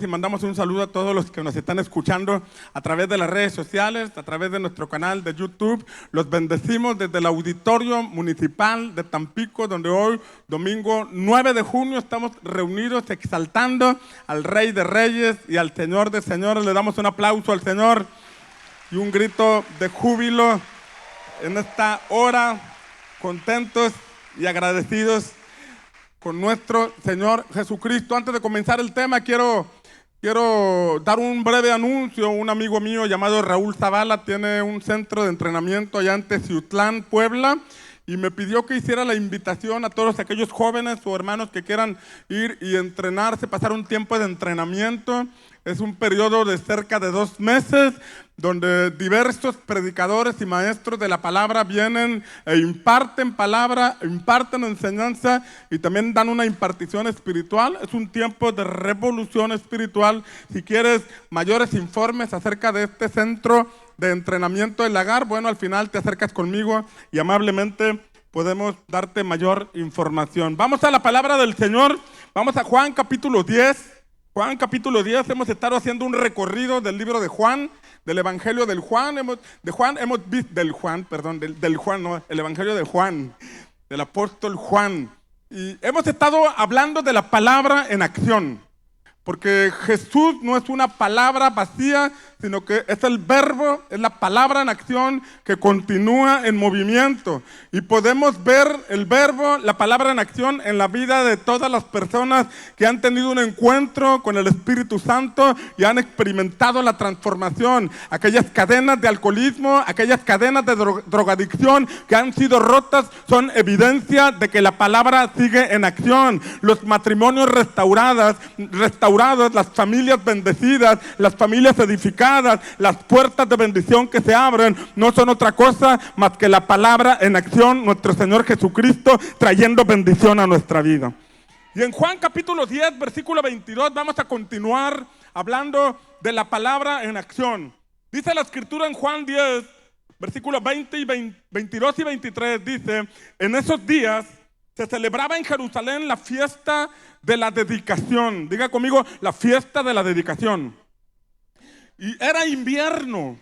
Y mandamos un saludo a todos los que nos están escuchando a través de las redes sociales, a través de nuestro canal de YouTube. Los bendecimos desde el Auditorio Municipal de Tampico, donde hoy, domingo 9 de junio, estamos reunidos exaltando al Rey de Reyes y al Señor de Señores. Le damos un aplauso al Señor y un grito de júbilo en esta hora, contentos y agradecidos con nuestro Señor Jesucristo. Antes de comenzar el tema, quiero dar un breve anuncio. Un amigo mío llamado Raúl Zavala tiene un centro de entrenamiento allá en Teciutlán, Puebla, y me pidió que hiciera la invitación a todos aquellos jóvenes o hermanos que quieran ir y entrenarse, pasar un tiempo de entrenamiento. Es un periodo de cerca de 2 meses, donde diversos predicadores y maestros de la palabra vienen e imparten palabra, imparten enseñanza y también dan una impartición espiritual. Es un tiempo de revolución espiritual. Si quieres mayores informes acerca de este centro de entrenamiento del Lagar, bueno, al final te acercas conmigo y amablemente podemos darte mayor información. Vamos a la palabra del Señor. Vamos a Juan capítulo 10. Juan capítulo 10, hemos estado haciendo un recorrido del libro de Juan, del Evangelio del Juan, el Evangelio de Juan, del apóstol Juan. Y hemos estado hablando de la palabra en acción, porque Jesús no es una palabra vacía, sino que es el verbo, es la palabra en acción que continúa en movimiento. Y podemos ver el verbo, la palabra en acción en la vida de todas las personas que han tenido un encuentro con el Espíritu Santo y han experimentado la transformación. Aquellas cadenas de alcoholismo, aquellas cadenas de drogadicción que han sido rotas son evidencia de que la palabra sigue en acción. Los matrimonios restaurados, las familias bendecidas, las familias edificadas, las puertas de bendición que se abren, no son otra cosa más que la palabra en acción, nuestro Señor Jesucristo trayendo bendición a nuestra vida. Y en Juan capítulo 10, versículo 22, vamos a continuar hablando de la palabra en acción. Dice la escritura en Juan 10, versículos 22 y 23, dice: en esos días se celebraba en Jerusalén la fiesta de la dedicación. Diga conmigo, la fiesta de la dedicación. Y era invierno,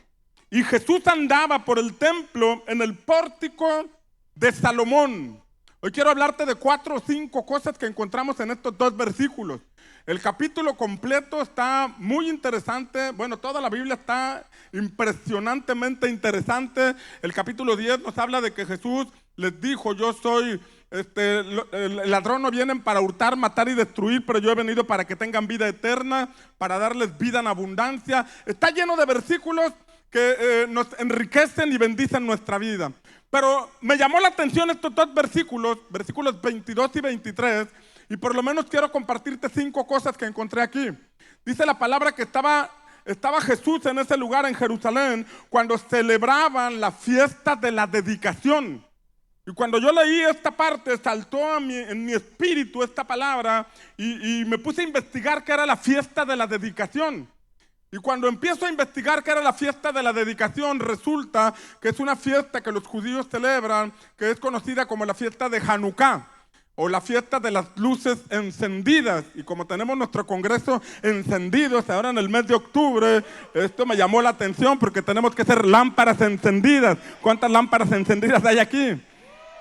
y Jesús andaba por el templo en el pórtico de Salomón. Hoy quiero hablarte de 4 o 5 cosas que encontramos en estos 2 versículos. El capítulo completo está muy interesante. Bueno, toda la Biblia está impresionantemente interesante. El capítulo 10 nos habla de que Jesús les dijo: yo soy... el ladrón no viene para hurtar, matar y destruir, pero yo he venido para que tengan vida eterna, para darles vida en abundancia. Está lleno de versículos que nos enriquecen y bendicen nuestra vida. Pero me llamó la atención estos 2 versículos, versículos 22 y 23, y por lo menos quiero compartirte 5 cosas que encontré aquí. Dice la palabra que estaba Jesús en ese lugar en Jerusalén cuando celebraban la fiesta de la dedicación. Y cuando yo leí esta parte, saltó en mi espíritu esta palabra y me puse a investigar qué era la fiesta de la dedicación. Y cuando empiezo a investigar qué era la fiesta de la dedicación, resulta que es una fiesta que los judíos celebran, que es conocida como la fiesta de Hanukkah, o la fiesta de las luces encendidas. Y como tenemos nuestro congreso encendidos ahora en el mes de octubre, esto me llamó la atención porque tenemos que hacer lámparas encendidas. ¿Cuántas lámparas encendidas hay aquí?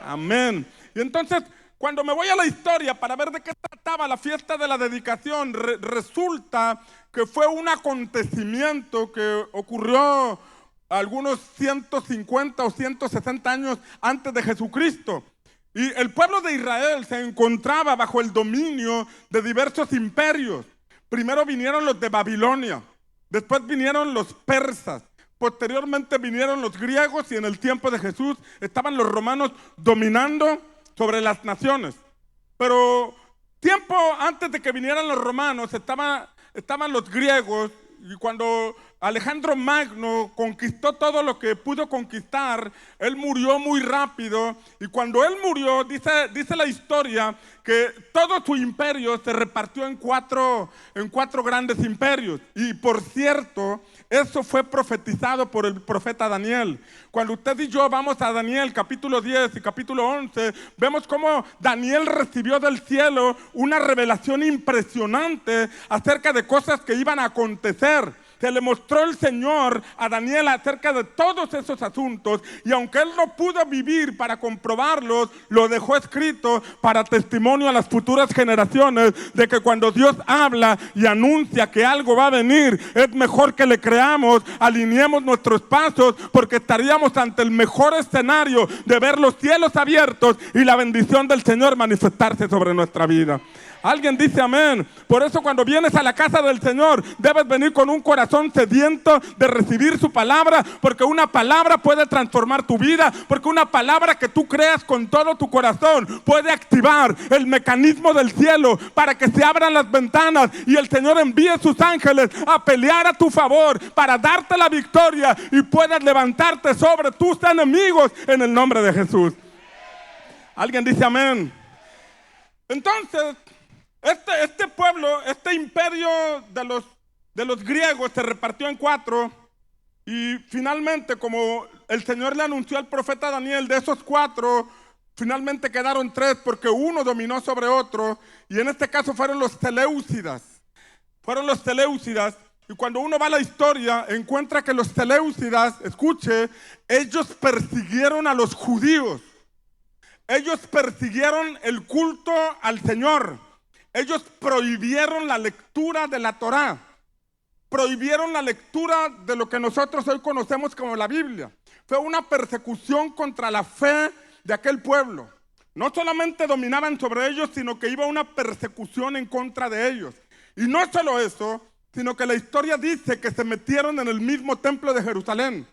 Amén. Y entonces, cuando me voy a la historia para ver de qué trataba la fiesta de la dedicación, resulta que fue un acontecimiento que ocurrió algunos 150 o 160 años antes de Jesucristo. Y el pueblo de Israel se encontraba bajo el dominio de diversos imperios. Primero vinieron los de Babilonia, después vinieron los persas, posteriormente vinieron los griegos, y en el tiempo de Jesús estaban los romanos dominando sobre las naciones. Pero tiempo antes de que vinieran los romanos estaban los griegos, y cuando Alejandro Magno conquistó todo lo que pudo conquistar, él murió muy rápido, y cuando él murió, dice la historia que todo su imperio se repartió en cuatro grandes imperios. Y por cierto, eso fue profetizado por el profeta Daniel. Cuando usted y yo vamos a Daniel capítulo 10 y capítulo 11, vemos cómo Daniel recibió del cielo una revelación impresionante acerca de cosas que iban a acontecer. Se le mostró el Señor a Daniel acerca de todos esos asuntos, y aunque él no pudo vivir para comprobarlos, lo dejó escrito para testimonio a las futuras generaciones de que cuando Dios habla y anuncia que algo va a venir, es mejor que le creamos, alineemos nuestros pasos, porque estaríamos ante el mejor escenario de ver los cielos abiertos y la bendición del Señor manifestarse sobre nuestra vida. Alguien dice amén. Por eso cuando vienes a la casa del Señor debes venir con un corazón sediento de recibir su palabra, porque una palabra puede transformar tu vida, porque una palabra que tú creas con todo tu corazón puede activar el mecanismo del cielo para que se abran las ventanas y el Señor envíe sus ángeles a pelear a tu favor para darte la victoria y puedas levantarte sobre tus enemigos en el nombre de Jesús. Alguien dice amén. Entonces, este pueblo, este imperio de los griegos se repartió en cuatro, y finalmente, como el Señor le anunció al profeta Daniel, de esos cuatro, finalmente quedaron tres, porque uno dominó sobre otro, y en este caso fueron los Seleucidas. Y cuando uno va a la historia, encuentra que los Seleucidas, escuche, ellos persiguieron a los judíos. Ellos persiguieron el culto al Señor. Ellos prohibieron la lectura de la Torá. Prohibieron la lectura de lo que nosotros hoy conocemos como la Biblia. Fue una persecución contra la fe de aquel pueblo. No solamente dominaban sobre ellos, sino que iba una persecución en contra de ellos. Y no solo eso, sino que la historia dice que se metieron en el mismo templo de Jerusalén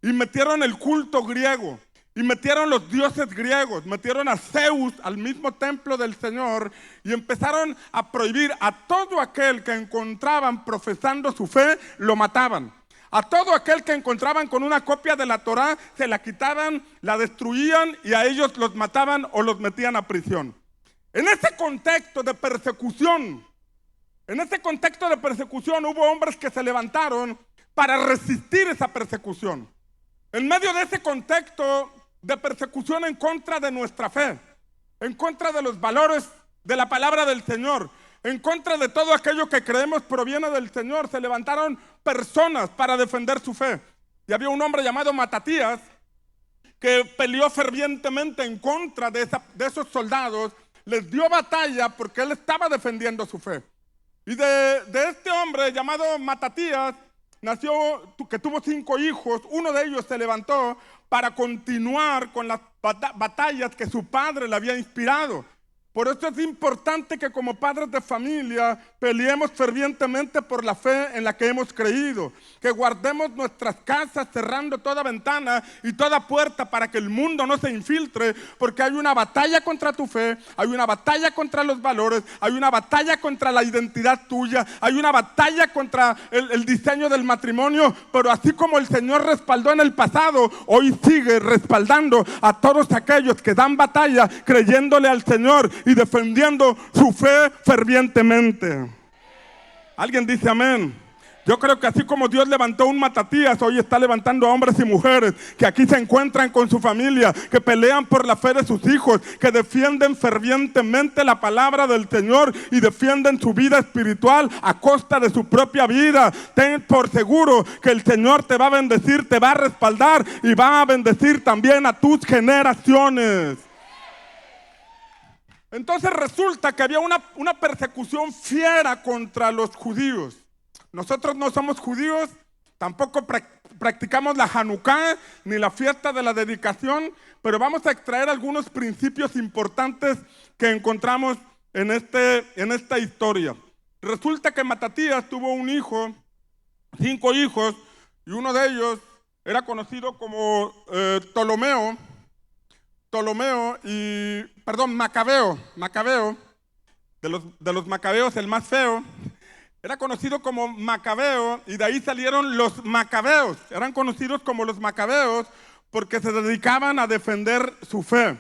y metieron el culto griego. Y metieron los dioses griegos, metieron a Zeus al mismo templo del Señor y empezaron a prohibir a todo aquel que encontraban profesando su fe, lo mataban. A todo aquel que encontraban con una copia de la Torá, se la quitaban, la destruían y a ellos los mataban o los metían a prisión. En ese contexto de persecución, hubo hombres que se levantaron para resistir esa persecución. En medio de ese contexto de persecución en contra de nuestra fe, en contra de los valores de la palabra del Señor, en contra de todo aquello que creemos proviene del Señor, se levantaron personas para defender su fe. Y había un hombre llamado Matatías que peleó fervientemente en contra de esos soldados, les dio batalla porque él estaba defendiendo su fe. Y de este hombre llamado Matatías nació, que tuvo 5 hijos, uno de ellos se levantó para continuar con las batallas que su padre le había inspirado. Por eso es importante que como padres de familia peleemos fervientemente por la fe en la que hemos creído, que guardemos nuestras casas cerrando toda ventana y toda puerta para que el mundo no se infiltre, porque hay una batalla contra tu fe, hay una batalla contra los valores, hay una batalla contra la identidad tuya, hay una batalla contra el diseño del matrimonio, pero así como el Señor respaldó en el pasado, hoy sigue respaldando a todos aquellos que dan batalla creyéndole al Señor y defendiendo su fe fervientemente. Alguien dice amén. Yo creo que así como Dios levantó un Matatías, hoy está levantando a hombres y mujeres que aquí se encuentran con su familia, que pelean por la fe de sus hijos, que defienden fervientemente la palabra del Señor y defienden su vida espiritual a costa de su propia vida. Ten por seguro que el Señor te va a bendecir, te va a respaldar y va a bendecir también a tus generaciones. Entonces resulta que había una persecución fiera contra los judíos. Nosotros no somos judíos, tampoco practicamos la Hanukkah ni la fiesta de la dedicación, pero vamos a extraer algunos principios importantes que encontramos en esta historia. Resulta que Matatías tuvo un hijo, 5 hijos, y uno de ellos era conocido como Macabeo, de los macabeos el más feo. Era conocido como Macabeo y de ahí salieron los macabeos. Eran conocidos como los macabeos porque se dedicaban a defender su fe.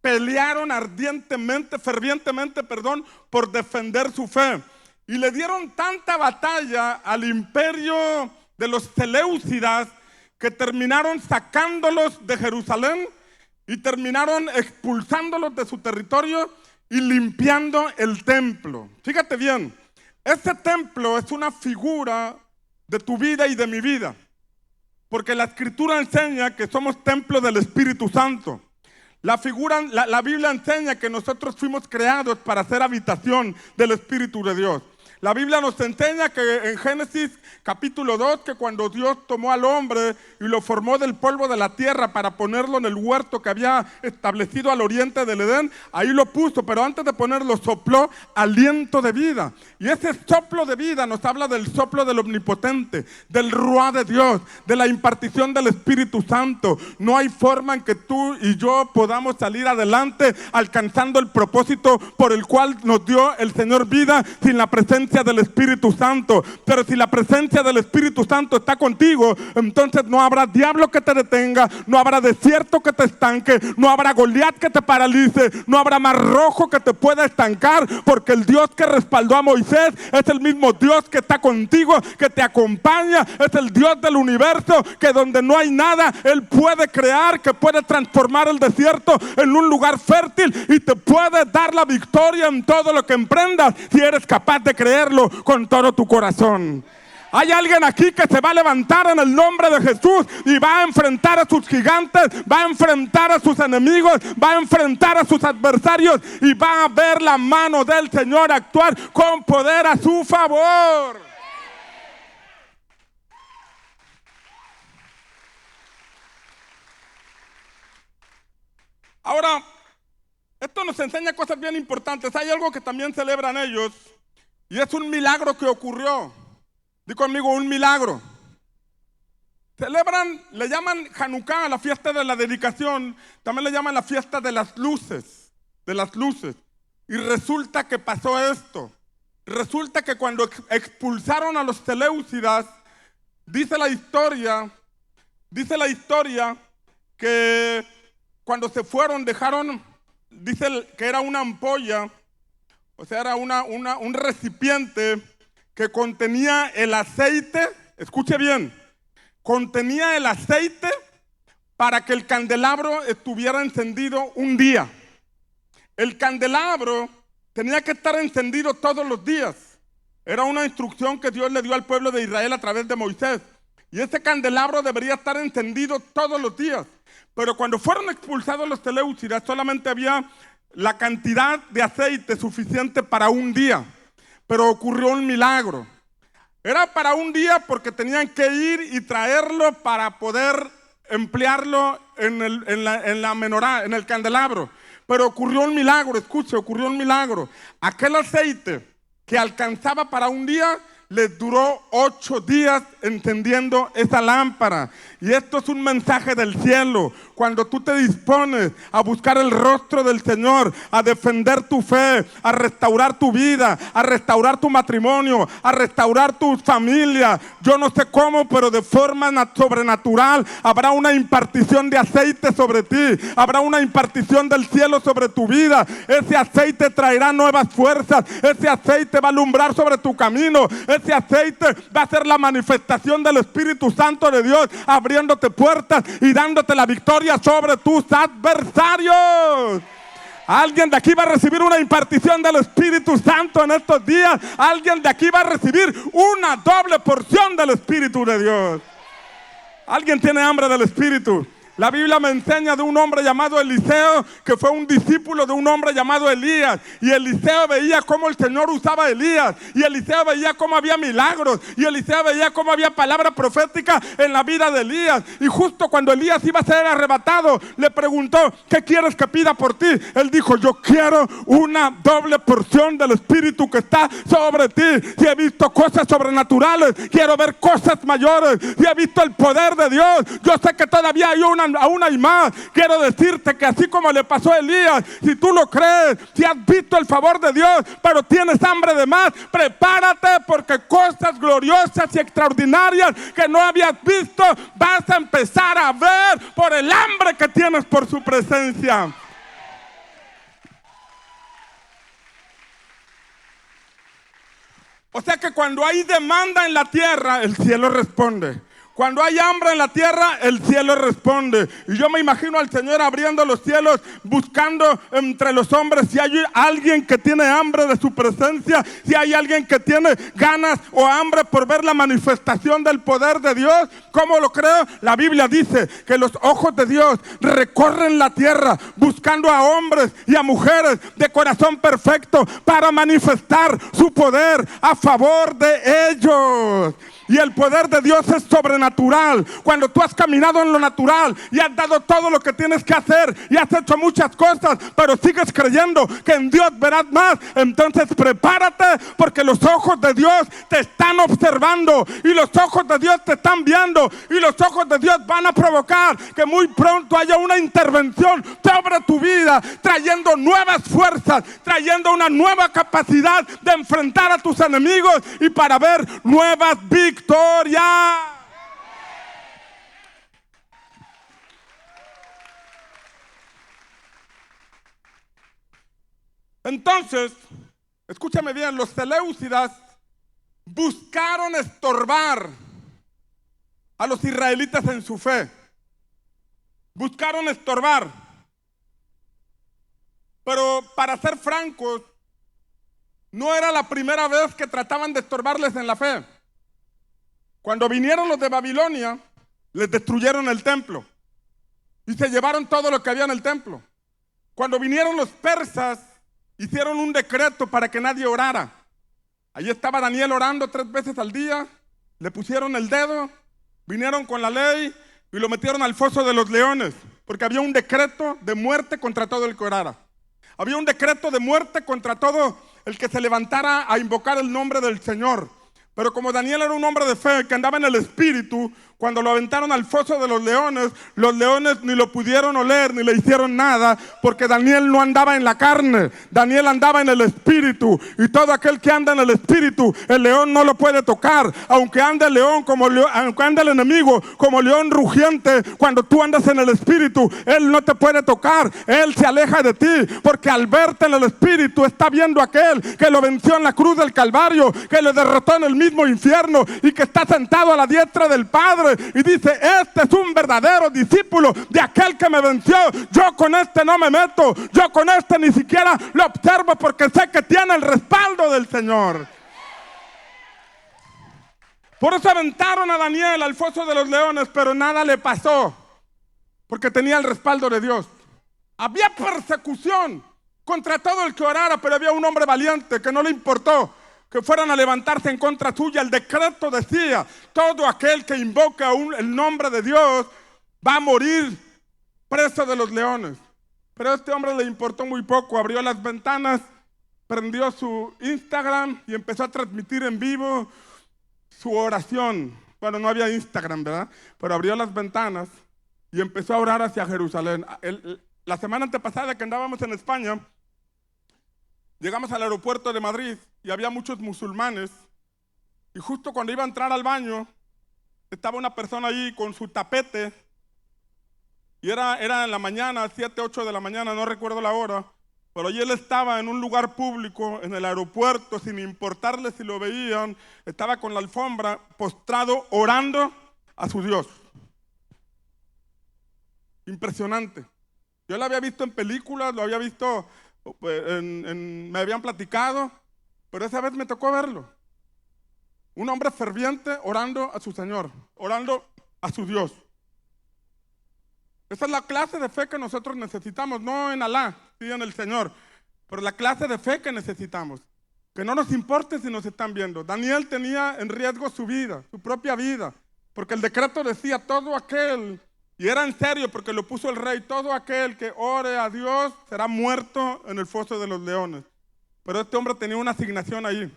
Pelearon ardientemente, fervientemente, por defender su fe. Y le dieron tanta batalla al imperio de los Seleucidas que terminaron sacándolos de Jerusalén y terminaron expulsándolos de su territorio y limpiando el templo. Fíjate bien, este templo es una figura de tu vida y de mi vida, porque la Escritura enseña que somos templo del Espíritu Santo. La Biblia enseña que nosotros fuimos creados para ser habitación del Espíritu de Dios. La Biblia nos enseña que en Génesis capítulo 2, que cuando Dios tomó al hombre y lo formó del polvo de la tierra para ponerlo en el huerto que había establecido al oriente del Edén, ahí lo puso, pero antes de ponerlo sopló aliento de vida. Y ese soplo de vida nos habla del soplo del Omnipotente, del Ruá de Dios, de la impartición del Espíritu Santo. No hay forma en que tú y yo podamos salir adelante alcanzando el propósito por el cual nos dio el Señor vida sin la presencia del Espíritu Santo. Pero si la presencia del Espíritu Santo está contigo, entonces no habrá diablo que te detenga, no habrá desierto que te estanque, no habrá Goliat que te paralice, no habrá mar rojo que te pueda estancar, porque el Dios que respaldó a Moisés es el mismo Dios que está contigo, que te acompaña, es el Dios del universo, que donde no hay nada, Él puede crear, que puede transformar el desierto en un lugar fértil y te puede dar la victoria en todo lo que emprendas si eres capaz de creerlo con todo tu corazón. Hay alguien aquí que se va a levantar en el nombre de Jesús y va a enfrentar a sus gigantes, va a enfrentar a sus enemigos, va a enfrentar a sus adversarios y va a ver la mano del Señor actuar con poder a su favor. Ahora, esto nos enseña cosas bien importantes. Hay algo que también celebran ellos y es un milagro que ocurrió. Di conmigo, un milagro. Celebran, le llaman Hanukkah, la fiesta de la dedicación, también le llaman la fiesta de las luces, Y resulta que pasó esto. Resulta que cuando expulsaron a los Seleucidas, dice la historia que cuando se fueron dejaron, dice que era una ampolla, o sea, era un recipiente que contenía el aceite, escuche bien, contenía el aceite para que el candelabro estuviera encendido un día. El candelabro tenía que estar encendido todos los días. Era una instrucción que Dios le dio al pueblo de Israel a través de Moisés. Y ese candelabro debería estar encendido todos los días. Pero cuando fueron expulsados los Seleucidas, solamente había la cantidad de aceite suficiente para un día. Pero ocurrió un milagro. Era para un día porque tenían que ir y traerlo para poder emplearlo en la menorá, en el candelabro. Pero ocurrió un milagro, escuche, ocurrió un milagro. Aquel aceite que alcanzaba para un día, les duró 8 días encendiendo esa lámpara. Y esto es un mensaje del cielo. Cuando tú te dispones a buscar el rostro del Señor, a defender tu fe, a restaurar tu vida, a restaurar tu matrimonio, a restaurar tu familia, yo no sé cómo, pero de forma sobrenatural habrá una impartición de aceite sobre ti, habrá una impartición del cielo sobre tu vida. Ese aceite traerá nuevas fuerzas, ese aceite va a alumbrar sobre tu camino, ese aceite va a ser la manifestación del Espíritu Santo de Dios, abriéndote puertas y dándote la victoria sobre tus adversarios. Alguien de aquí va a recibir una impartición del Espíritu Santo en estos días. Alguien de aquí va a recibir una doble porción del Espíritu de Dios. Alguien tiene hambre del Espíritu. La Biblia me enseña de un hombre llamado Eliseo, que fue un discípulo de un hombre llamado Elías. Y Eliseo veía cómo el Señor usaba a Elías. Y Eliseo veía cómo había milagros. Y Eliseo veía cómo había palabra profética en la vida de Elías. Y justo cuando Elías iba a ser arrebatado, le preguntó, ¿qué quieres que pida por ti? Él dijo, yo quiero una doble porción del Espíritu que está sobre ti. Si he visto cosas sobrenaturales, quiero ver cosas mayores. Si he visto el poder de Dios, yo sé que todavía hay una aún hay más. Quiero decirte que así como le pasó a Elías, si tú lo crees, si has visto el favor de Dios, pero tienes hambre de más, prepárate, porque cosas gloriosas y extraordinarias que no habías visto, vas a empezar a ver por el hambre que tienes por su presencia. O sea que cuando hay demanda en la tierra, el cielo responde. Cuando hay hambre en la tierra, el cielo responde. Y yo me imagino al Señor abriendo los cielos, buscando entre los hombres si hay alguien que tiene hambre de su presencia, si hay alguien que tiene ganas o hambre por ver la manifestación del poder de Dios. ¿Cómo lo creo? La Biblia dice que los ojos de Dios recorren la tierra buscando a hombres y a mujeres de corazón perfecto para manifestar su poder a favor de ellos. Y el poder de Dios es sobrenatural. Cuando tú has caminado en lo natural y has dado todo lo que tienes que hacer y has hecho muchas cosas, pero sigues creyendo que en Dios verás más, entonces prepárate, porque los ojos de Dios te están observando y los ojos de Dios te están viendo y los ojos de Dios van a provocar que muy pronto haya una intervención sobre tu vida, trayendo nuevas fuerzas, trayendo una nueva capacidad de enfrentar a tus enemigos y para ver nuevas victorias. Entonces, escúchame bien, los seleucidas buscaron estorbar a los israelitas en su fe. Buscaron estorbar. Pero para ser francos, no era la primera vez que trataban de estorbarles en la fe. Cuando vinieron los de Babilonia, les destruyeron el templo y se llevaron todo lo que había en el templo. Cuando vinieron los persas, hicieron un decreto para que nadie orara. Allí estaba Daniel orando 3 veces al día, le pusieron el dedo, vinieron con la ley y lo metieron al foso de los leones, porque había un decreto de muerte contra todo el que orara. Había un decreto de muerte contra todo el que se levantara a invocar el nombre del Señor. Pero como Daniel era un hombre de fe que andaba en el espíritu, cuando lo aventaron al foso de los leones ni lo pudieron oler ni le hicieron nada, porque Daniel no andaba en la carne, Daniel andaba en el espíritu, y todo aquel que anda en el espíritu, el león no lo puede tocar, aunque ande el león aunque ande el enemigo como león rugiente. Cuando tú andas en el espíritu, él no te puede tocar, él se aleja de ti, porque al verte en el espíritu está viendo a aquel que lo venció en la cruz del Calvario, que le derrotó en el mismo infierno y que está sentado a la diestra del Padre. Y dice: este es un verdadero discípulo de aquel que me venció. Yo con este no me meto, yo con este ni siquiera lo observo, porque sé que tiene el respaldo del Señor. Por eso aventaron a Daniel al foso de los leones, pero nada le pasó, porque tenía el respaldo de Dios. Había persecución contra todo el que orara, pero había un hombre valiente que no le importó que fueran a levantarse en contra suya. El decreto decía: todo aquel que invoca el nombre de Dios va a morir preso de los leones. Pero a este hombre le importó muy poco. Abrió las ventanas, prendió su Instagram y empezó a transmitir en vivo su oración. Bueno, no había Instagram, ¿verdad? Pero abrió las ventanas y empezó a orar hacia Jerusalén. La semana antepasada que andábamos en España, llegamos al aeropuerto de Madrid y había muchos musulmanes, y justo cuando iba a entrar al baño estaba una persona ahí con su tapete, y era en la mañana, 7, 8 de la mañana, no recuerdo la hora, pero allí él estaba en un lugar público, en el aeropuerto, sin importarle si lo veían, estaba con la alfombra, postrado, orando a su Dios. Impresionante. Yo lo había visto en películas, lo había visto, me habían platicado, pero esa vez me tocó verlo. Un hombre ferviente orando a su Señor, orando a su Dios. Esa es la clase de fe que nosotros necesitamos, no en Alá, sí en el Señor, pero la clase de fe que necesitamos. Que no nos importe si nos están viendo. Daniel tenía en riesgo su vida, su propia vida, porque el decreto decía: todo aquel, y era en serio porque lo puso el rey, todo aquel que ore a Dios será muerto en el foso de los leones. Pero este hombre tenía una asignación ahí.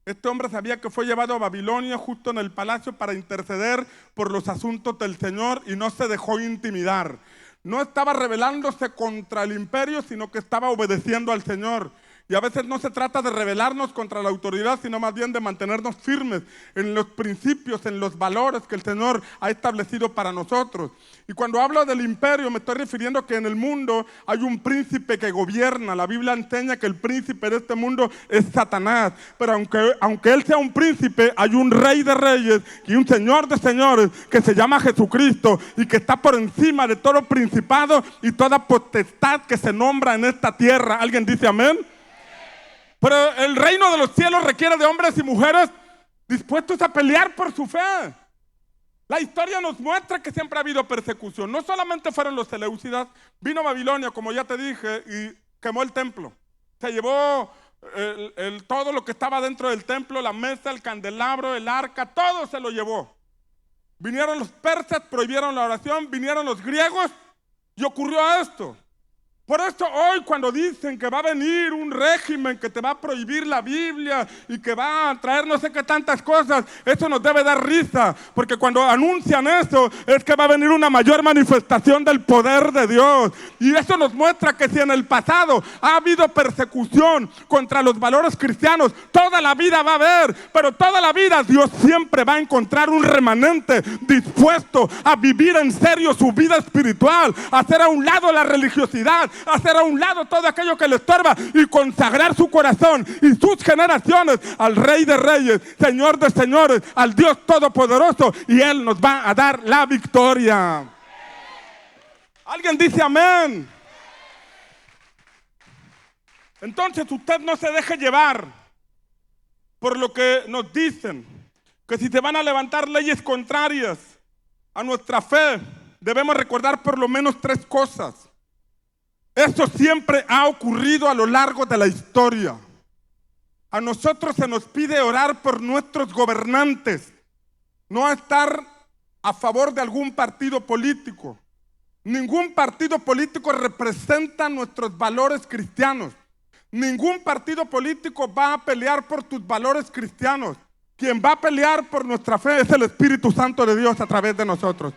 Este hombre sabía que fue llevado a Babilonia justo en el palacio para interceder por los asuntos del Señor y no se dejó intimidar. No estaba rebelándose contra el imperio, sino que estaba obedeciendo al Señor. Y a veces no se trata de rebelarnos contra la autoridad, sino más bien de mantenernos firmes en los principios, en los valores que el Señor ha establecido para nosotros. Y cuando hablo del imperio, me estoy refiriendo a que en el mundo hay un príncipe que gobierna. La Biblia enseña que el príncipe de este mundo es Satanás. Pero aunque él sea un príncipe, hay un rey de reyes y un señor de señores que se llama Jesucristo y que está por encima de todo principado y toda potestad que se nombra en esta tierra. ¿Alguien dice amén? Pero el reino de los cielos requiere de hombres y mujeres dispuestos a pelear por su fe. La historia nos muestra que siempre ha habido persecución. No solamente fueron los seleucidas, vino Babilonia, como ya te dije, y quemó el templo. Se llevó todo lo que estaba dentro del templo, la mesa, el candelabro, el arca, todo se lo llevó. Vinieron los persas, prohibieron la oración, vinieron los griegos y ocurrió esto. Por eso hoy cuando dicen que va a venir un régimen que te va a prohibir la Biblia y que va a traer no sé qué tantas cosas, eso nos debe dar risa, porque cuando anuncian eso es que va a venir una mayor manifestación del poder de Dios. Y eso nos muestra que si en el pasado ha habido persecución contra los valores cristianos, toda la vida va a haber, pero toda la vida Dios siempre va a encontrar un remanente dispuesto a vivir en serio su vida espiritual, a hacer a un lado la religiosidad, hacer a un lado todo aquello que le estorba y consagrar su corazón y sus generaciones al Rey de Reyes, Señor de Señores, al Dios Todopoderoso, y Él nos va a dar la victoria. ¿Alguien dice amén? Entonces usted no se deje llevar por lo que nos dicen, que si se van a levantar leyes contrarias a nuestra fe, debemos recordar por lo menos 3 cosas. Esto siempre ha ocurrido a lo largo de la historia. A nosotros se nos pide orar por nuestros gobernantes, no estar a favor de algún partido político. Ningún partido político representa nuestros valores cristianos. Ningún partido político va a pelear por tus valores cristianos. Quien va a pelear por nuestra fe es el Espíritu Santo de Dios a través de nosotros.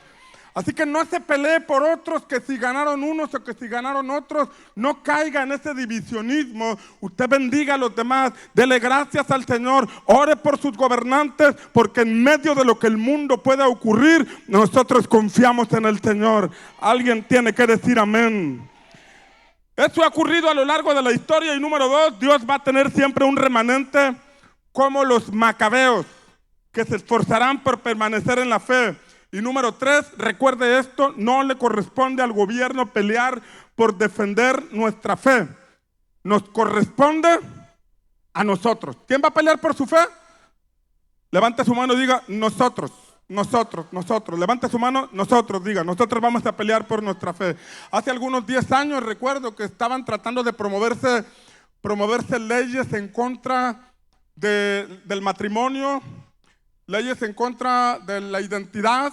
Así que no se pelee por otros, que si ganaron unos o que si ganaron otros, no caiga en ese divisionismo. Usted bendiga a los demás, dele gracias al Señor, ore por sus gobernantes, porque en medio de lo que el mundo pueda ocurrir, nosotros confiamos en el Señor. Alguien tiene que decir amén. Esto ha ocurrido a lo largo de la historia. Y número 2, Dios va a tener siempre un remanente como los macabeos, que se esforzarán por permanecer en la fe. Y número 3, recuerde esto, no le corresponde al gobierno pelear por defender nuestra fe. Nos corresponde a nosotros. ¿Quién va a pelear por su fe? Levante su mano y diga, nosotros. Levante su mano, nosotros, diga, nosotros vamos a pelear por nuestra fe. Hace algunos 10 años recuerdo que estaban tratando de promoverse leyes en contra del matrimonio, leyes en contra de la identidad,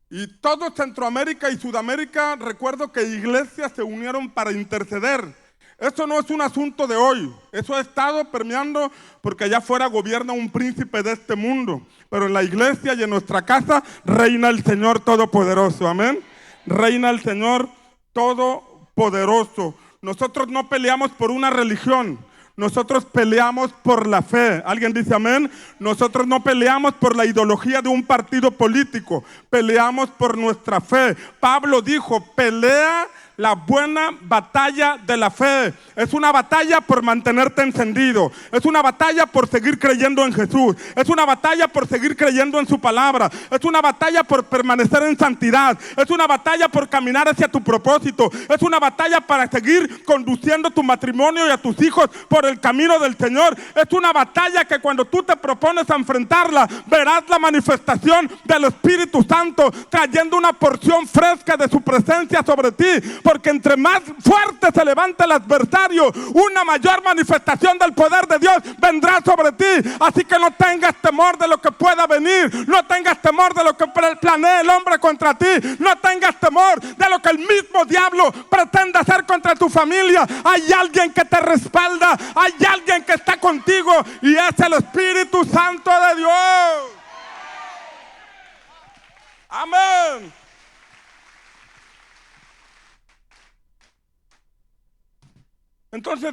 y todo Centroamérica y Sudamérica, recuerdo que iglesias se unieron para interceder. Esto no es un asunto de hoy, eso ha estado permeando porque allá afuera gobierna un príncipe de este mundo, pero en la iglesia y en nuestra casa reina el Señor Todopoderoso, amén. Reina el Señor Todopoderoso. Nosotros no peleamos por una religión, nosotros peleamos por la fe. ¿Alguien dice amén? Nosotros no peleamos por la ideología de un partido político, peleamos por nuestra fe. Pablo dijo, pelea la buena batalla de la fe. Es una batalla por mantenerte encendido. Es una batalla por seguir creyendo en Jesús. Es una batalla por seguir creyendo en su palabra. Es una batalla por permanecer en santidad. Es una batalla por caminar hacia tu propósito. Es una batalla para seguir conduciendo tu matrimonio y a tus hijos por el camino del Señor. Es una batalla que cuando tú te propones a enfrentarla, verás la manifestación del Espíritu Santo trayendo una porción fresca de su presencia sobre ti. porque entre más fuerte se levanta el adversario, una mayor manifestación del poder de Dios vendrá sobre ti. Así que no tengas temor de lo que pueda venir, no tengas temor de lo que planee el hombre contra ti, no tengas temor de lo que el mismo diablo pretende hacer contra tu familia. Hay alguien que te respalda, hay alguien que está contigo y es el Espíritu Santo de Dios. Amén. Entonces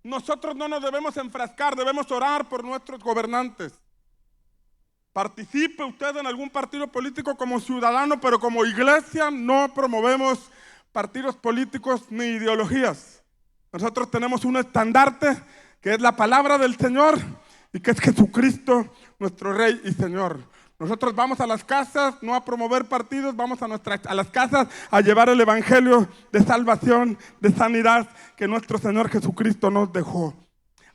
nosotros no nos debemos enfrascar, debemos orar por nuestros gobernantes. Participe usted en algún partido político como ciudadano, pero como iglesia no promovemos partidos políticos ni ideologías. Nosotros tenemos un estandarte que es la palabra del Señor y que es Jesucristo, nuestro Rey y Señor. Nosotros vamos a las casas no a promover partidos, vamos a las casas a llevar el evangelio de salvación, de sanidad que nuestro Señor Jesucristo nos dejó.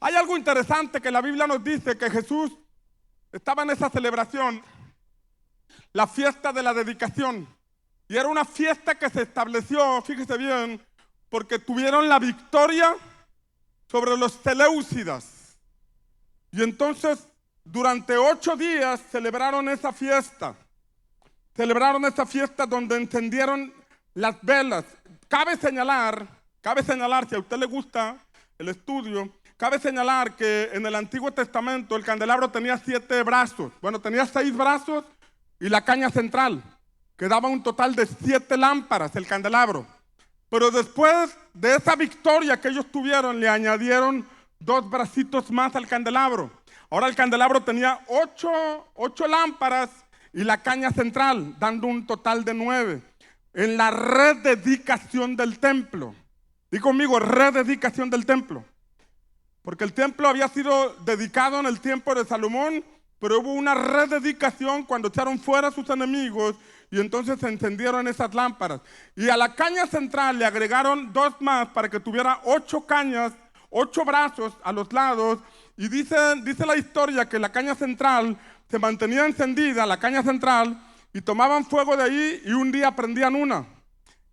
Hay algo interesante que la Biblia nos dice, que Jesús estaba en esa celebración, la fiesta de la dedicación. Y era una fiesta que se estableció, fíjese bien, porque tuvieron la victoria sobre los seleucidas. Y entonces, durante 8 días celebraron esa fiesta. Celebraron esa fiesta donde encendieron las velas. Cabe señalar, si a usted le gusta el estudio, cabe señalar que en el Antiguo Testamento el candelabro tenía 7 brazos. Bueno, tenía 6 brazos y la caña central, que daba un total de 7 lámparas el candelabro. Pero después de esa victoria que ellos tuvieron, le añadieron 2 bracitos más al candelabro. Ahora el candelabro tenía 8 lámparas y la caña central, dando un total de 9. En la rededicación del templo. Di conmigo, rededicación del templo. Porque el templo había sido dedicado en el tiempo de Salomón, pero hubo una rededicación cuando echaron fuera a sus enemigos y entonces se encendieron esas lámparas. Y a la caña central le agregaron 2 más para que tuviera 8 cañas, 8 brazos a los lados. Y dice la historia que la caña central se mantenía encendida, la caña central, y tomaban fuego de ahí y un día prendían una.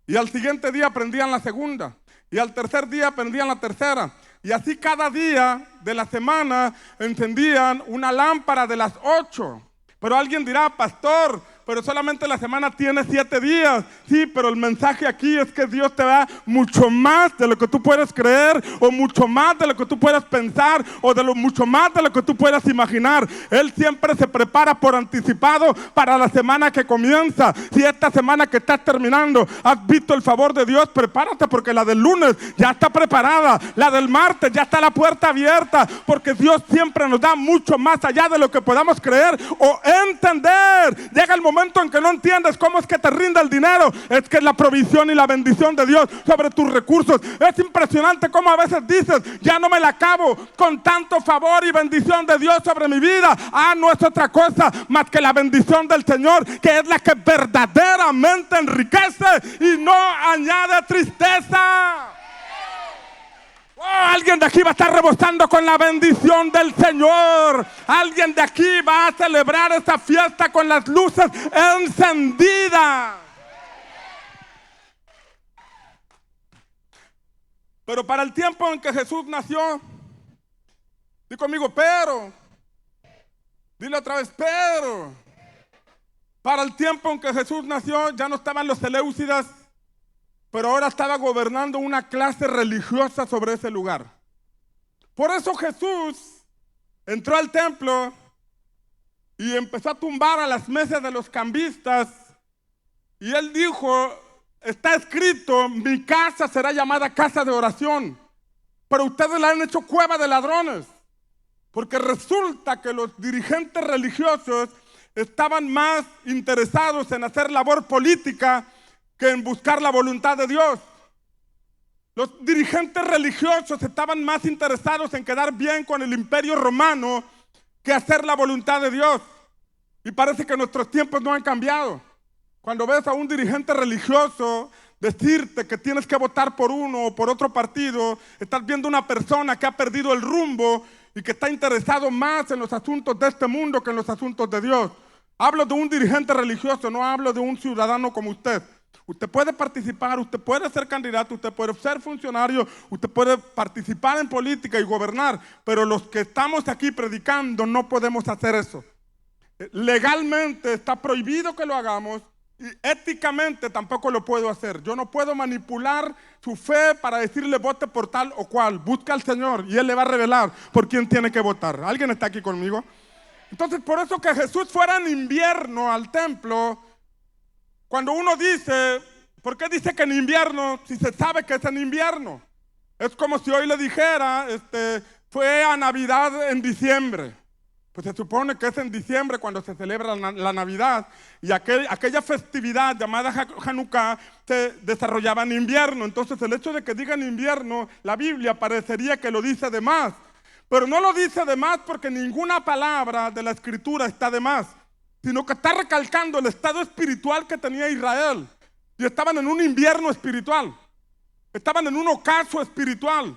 Y al siguiente día prendían la segunda. Y al tercer día prendían la tercera. Y así cada día de la semana encendían una lámpara de las 8. Pero alguien dirá, pastor, pero solamente la semana tiene 7 días. Sí, pero el mensaje aquí es que Dios te da mucho más de lo que tú puedes creer, o mucho más de lo que tú puedes pensar, o mucho más de lo que tú puedas imaginar. Él siempre se prepara por anticipado para la semana que comienza. Si esta semana que estás terminando has visto el favor de Dios, prepárate, porque la del lunes ya está preparada, la del martes ya está la puerta abierta, porque Dios siempre nos da mucho más allá de lo que podamos creer o entender. Llega el momento en que no entiendes cómo es que te rinde el dinero, es que es la provisión y la bendición de Dios sobre tus recursos. Es impresionante cómo a veces dices, ya no me la acabo con tanto favor y bendición de Dios sobre mi vida. No es otra cosa más que la bendición del Señor, que es la que verdaderamente enriquece y no añade tristeza. Alguien de aquí va a estar rebosando con la bendición del Señor. Alguien de aquí va a celebrar esta fiesta con las luces encendidas. Pero para el tiempo en que Jesús nació, di conmigo, pero. Dile otra vez, pero. Para el tiempo en que Jesús nació ya no estaban los seleucidas, pero ahora estaba gobernando una clase religiosa sobre ese lugar. Por eso Jesús entró al templo y empezó a tumbar a las mesas de los cambistas. Y él dijo, está escrito, mi casa será llamada casa de oración, pero ustedes la han hecho cueva de ladrones. Porque resulta que los dirigentes religiosos estaban más interesados en hacer labor política que en buscar la voluntad de Dios. Los dirigentes religiosos estaban más interesados en quedar bien con el imperio romano que hacer la voluntad de Dios. Y parece que nuestros tiempos no han cambiado. Cuando ves a un dirigente religioso decirte que tienes que votar por uno o por otro partido, estás viendo una persona que ha perdido el rumbo y que está interesado más en los asuntos de este mundo que en los asuntos de Dios. Hablo de un dirigente religioso, no hablo de un ciudadano como usted. Usted puede participar, usted puede ser candidato, usted puede ser funcionario, usted puede participar en política y gobernar, pero los que estamos aquí predicando no podemos hacer eso. Legalmente está prohibido que lo hagamos y éticamente tampoco lo puedo hacer. Yo no puedo manipular su fe para decirle vote por tal o cual. Busca al Señor y Él le va a revelar por quién tiene que votar. ¿Alguien está aquí conmigo? Entonces, por eso que Jesús fuera en invierno al templo, cuando uno dice, ¿por qué dice que en invierno si se sabe que es en invierno? Es como si hoy le dijera, fue a Navidad en diciembre. Pues se supone que es en diciembre cuando se celebra la Navidad y aquella festividad llamada Hanukkah se desarrollaba en invierno. Entonces el hecho de que diga en invierno, la Biblia parecería que lo dice de más. Pero no lo dice de más porque ninguna palabra de la Escritura está de más, sino que está recalcando el estado espiritual que tenía Israel. Y estaban en un invierno espiritual, estaban en un ocaso espiritual.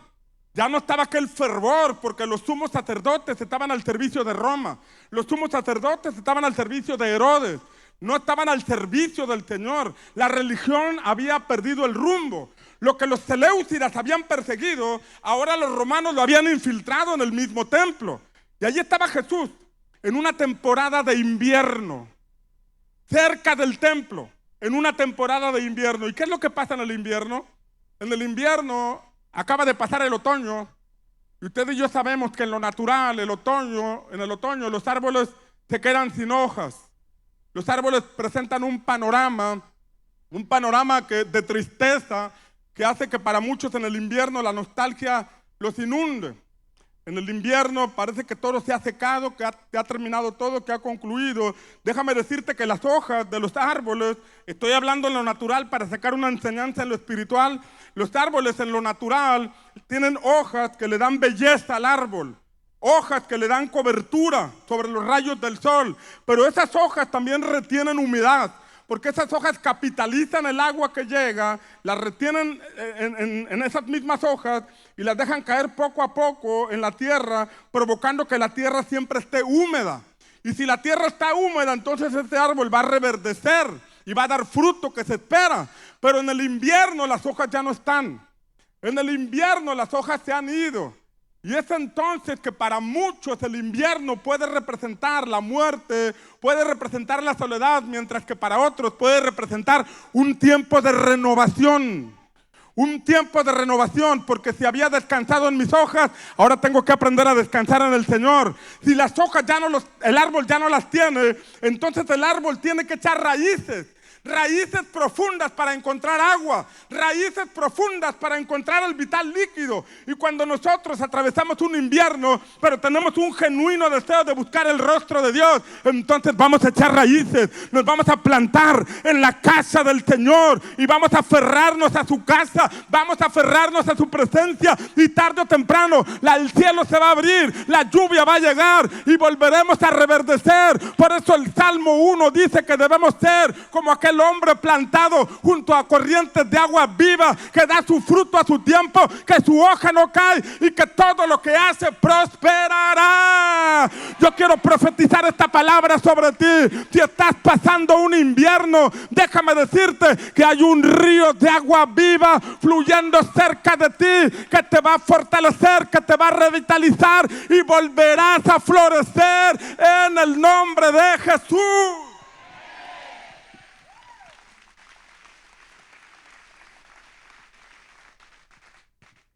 Ya no estaba aquel fervor porque los sumos sacerdotes estaban al servicio de Roma. Los sumos sacerdotes estaban al servicio de Herodes. No estaban al servicio del Señor. La religión había perdido el rumbo. Lo que los seleucidas habían perseguido, ahora los romanos lo habían infiltrado en el mismo templo. Y allí estaba Jesús en una temporada de invierno, cerca del templo, en una temporada de invierno. ¿Y qué es lo que pasa en el invierno? En el invierno acaba de pasar el otoño y usted y yo sabemos que en lo natural, en el otoño los árboles se quedan sin hojas. Los árboles presentan un panorama de tristeza que hace que para muchos en el invierno la nostalgia los inunde. En el invierno parece que todo se ha secado, que ha terminado todo, que ha concluido. Déjame decirte que las hojas de los árboles, estoy hablando en lo natural para sacar una enseñanza en lo espiritual. Los árboles en lo natural tienen hojas que le dan belleza al árbol, hojas que le dan cobertura sobre los rayos del sol, pero esas hojas también retienen humedad, porque esas hojas capitalizan el agua que llega, las retienen en esas mismas hojas y las dejan caer poco a poco en la tierra, provocando que la tierra siempre esté húmeda. Y si la tierra está húmeda, entonces ese árbol va a reverdecer y va a dar fruto que se espera. Pero en el invierno las hojas ya no están. En el invierno las hojas se han ido. Y es entonces que para muchos el invierno puede representar la muerte, puede representar la soledad, mientras que para otros puede representar un tiempo de renovación. Un tiempo de renovación, porque si había descansado en mis hojas, ahora tengo que aprender a descansar en el Señor. Si las hojas el árbol ya no las tiene, entonces el árbol tiene que echar raíces. Raíces profundas para encontrar agua, raíces profundas para encontrar el vital líquido. Y cuando nosotros atravesamos un invierno, pero tenemos un genuino deseo de buscar el rostro de Dios, entonces vamos a echar raíces, nos vamos a plantar en la casa del Señor y vamos a aferrarnos a su casa, vamos a aferrarnos a su presencia y tarde o temprano el cielo se va a abrir, la lluvia va a llegar y volveremos a reverdecer. Por eso el Salmo 1 dice que debemos ser como aquel hombre plantado junto a corrientes de agua viva, que da su fruto a su tiempo, que su hoja no cae y que todo lo que hace prosperará. Yo quiero profetizar esta palabra sobre ti. Si estás pasando un invierno, déjame decirte que hay un río de agua viva fluyendo cerca de ti, que te va a fortalecer, que te va a revitalizar y volverás a florecer en el nombre de Jesús.